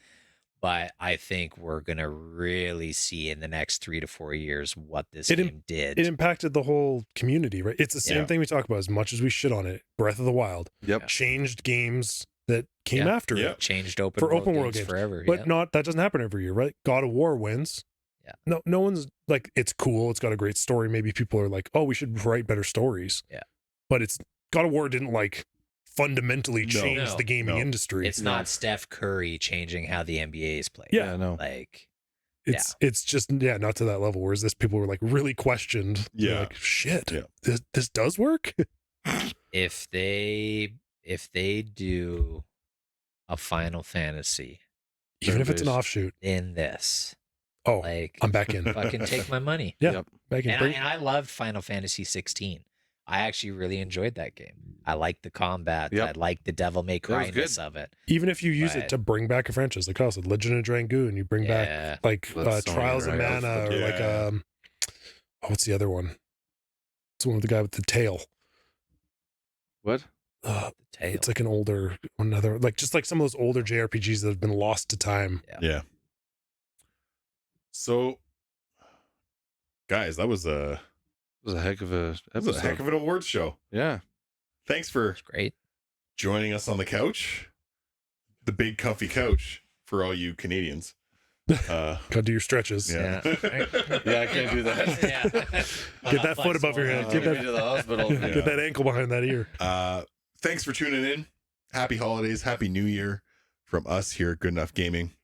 But I think we're gonna really see in the next 3 to 4 years what this It game did. It impacted the whole community, right? It's the same Yeah. thing we talk about as much as we shit on it. Breath of the Wild Yep. changed games that came Yeah. after Yeah. it. Changed open For world open world games games. forever. But yeah. that doesn't happen every year, right? God of War wins. Yeah. No one's like, it's cool, it's got a great story. Maybe people are like, oh, we should write better stories. Yeah. But it's God of War didn't like fundamentally change No. the gaming industry. It's not Steph Curry changing how the NBA is played. Yeah. no. Like, It's just not to that level. Whereas this, people were like really questioned. They're Yeah. like, shit, Yeah. this does work. if they do a Final Fantasy Even if it's an Third base. offshoot. in this, Oh, like, I'm back in. fucking take my money. Yeah. Yep. Back in. And I loved Final Fantasy 16. I actually really enjoyed that game. I liked the combat. Yep. I liked the Devil May That was Cry-ness good. of it. Even if you use But- it to bring back a franchise, like I said, Legend of Dragoon, you bring back Yeah. like That's Sony, Trials of right? Mana, or like Yeah. what's the other one? It's one with the guy with the tail. What? The tail. It's like another like just like some of those older JRPGs that have been lost to time. Yeah. So, guys, that was a It was a heck of a episode. an awards show. Yeah. Thanks for It's great. joining us on the couch, the big comfy couch for all you Canadians. Gotta do your stretches. Yeah. Yeah, I can't do that. Yeah. Get that foot above your head. Get Get that- me to the hospital. Yeah. Get that ankle behind that ear. Thanks for tuning in. Happy holidays, happy new year from us here at Good Enough Gaming.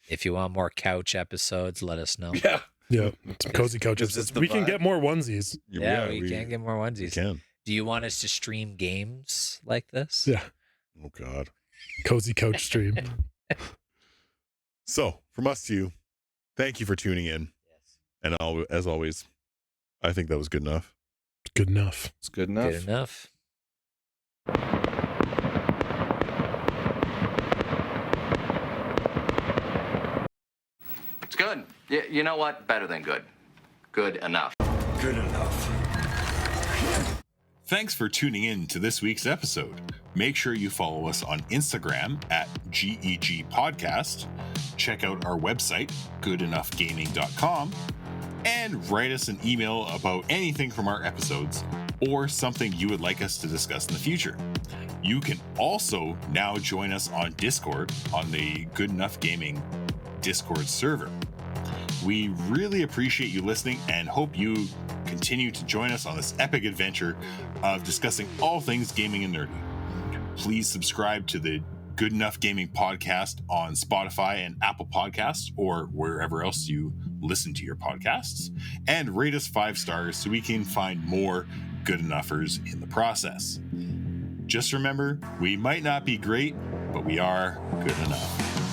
If you want more couch episodes, let us know. Yeah. Yeah, some cozy couches. Is this the We can vibe? get more onesies. Yeah, we can get more We onesies. can. Do you want us to stream games like this? Yeah, Oh God. cozy couch stream. So from us to you, thank you for tuning in. Yes. And as always, I think that was good enough. Good enough. It's good enough. Good enough. It's good. You know what? Better than good. Good enough. Good enough. Thanks for tuning in to this week's episode. Make sure you follow us on Instagram at GEG Podcast. Check out our website, goodenoughgaming.com, and write us an email about anything from our episodes or something you would like us to discuss in the future. You can also now join us on Discord on the Good Enough Gaming Discord server. We really appreciate you listening and hope you continue to join us on this epic adventure of discussing all things gaming and nerdy. Please subscribe to the Good Enough Gaming podcast on Spotify and Apple Podcasts or wherever else you listen to your podcasts, and rate us 5 stars so we can find more good enoughers in the process. Just remember, we might not be great, but we are good enough.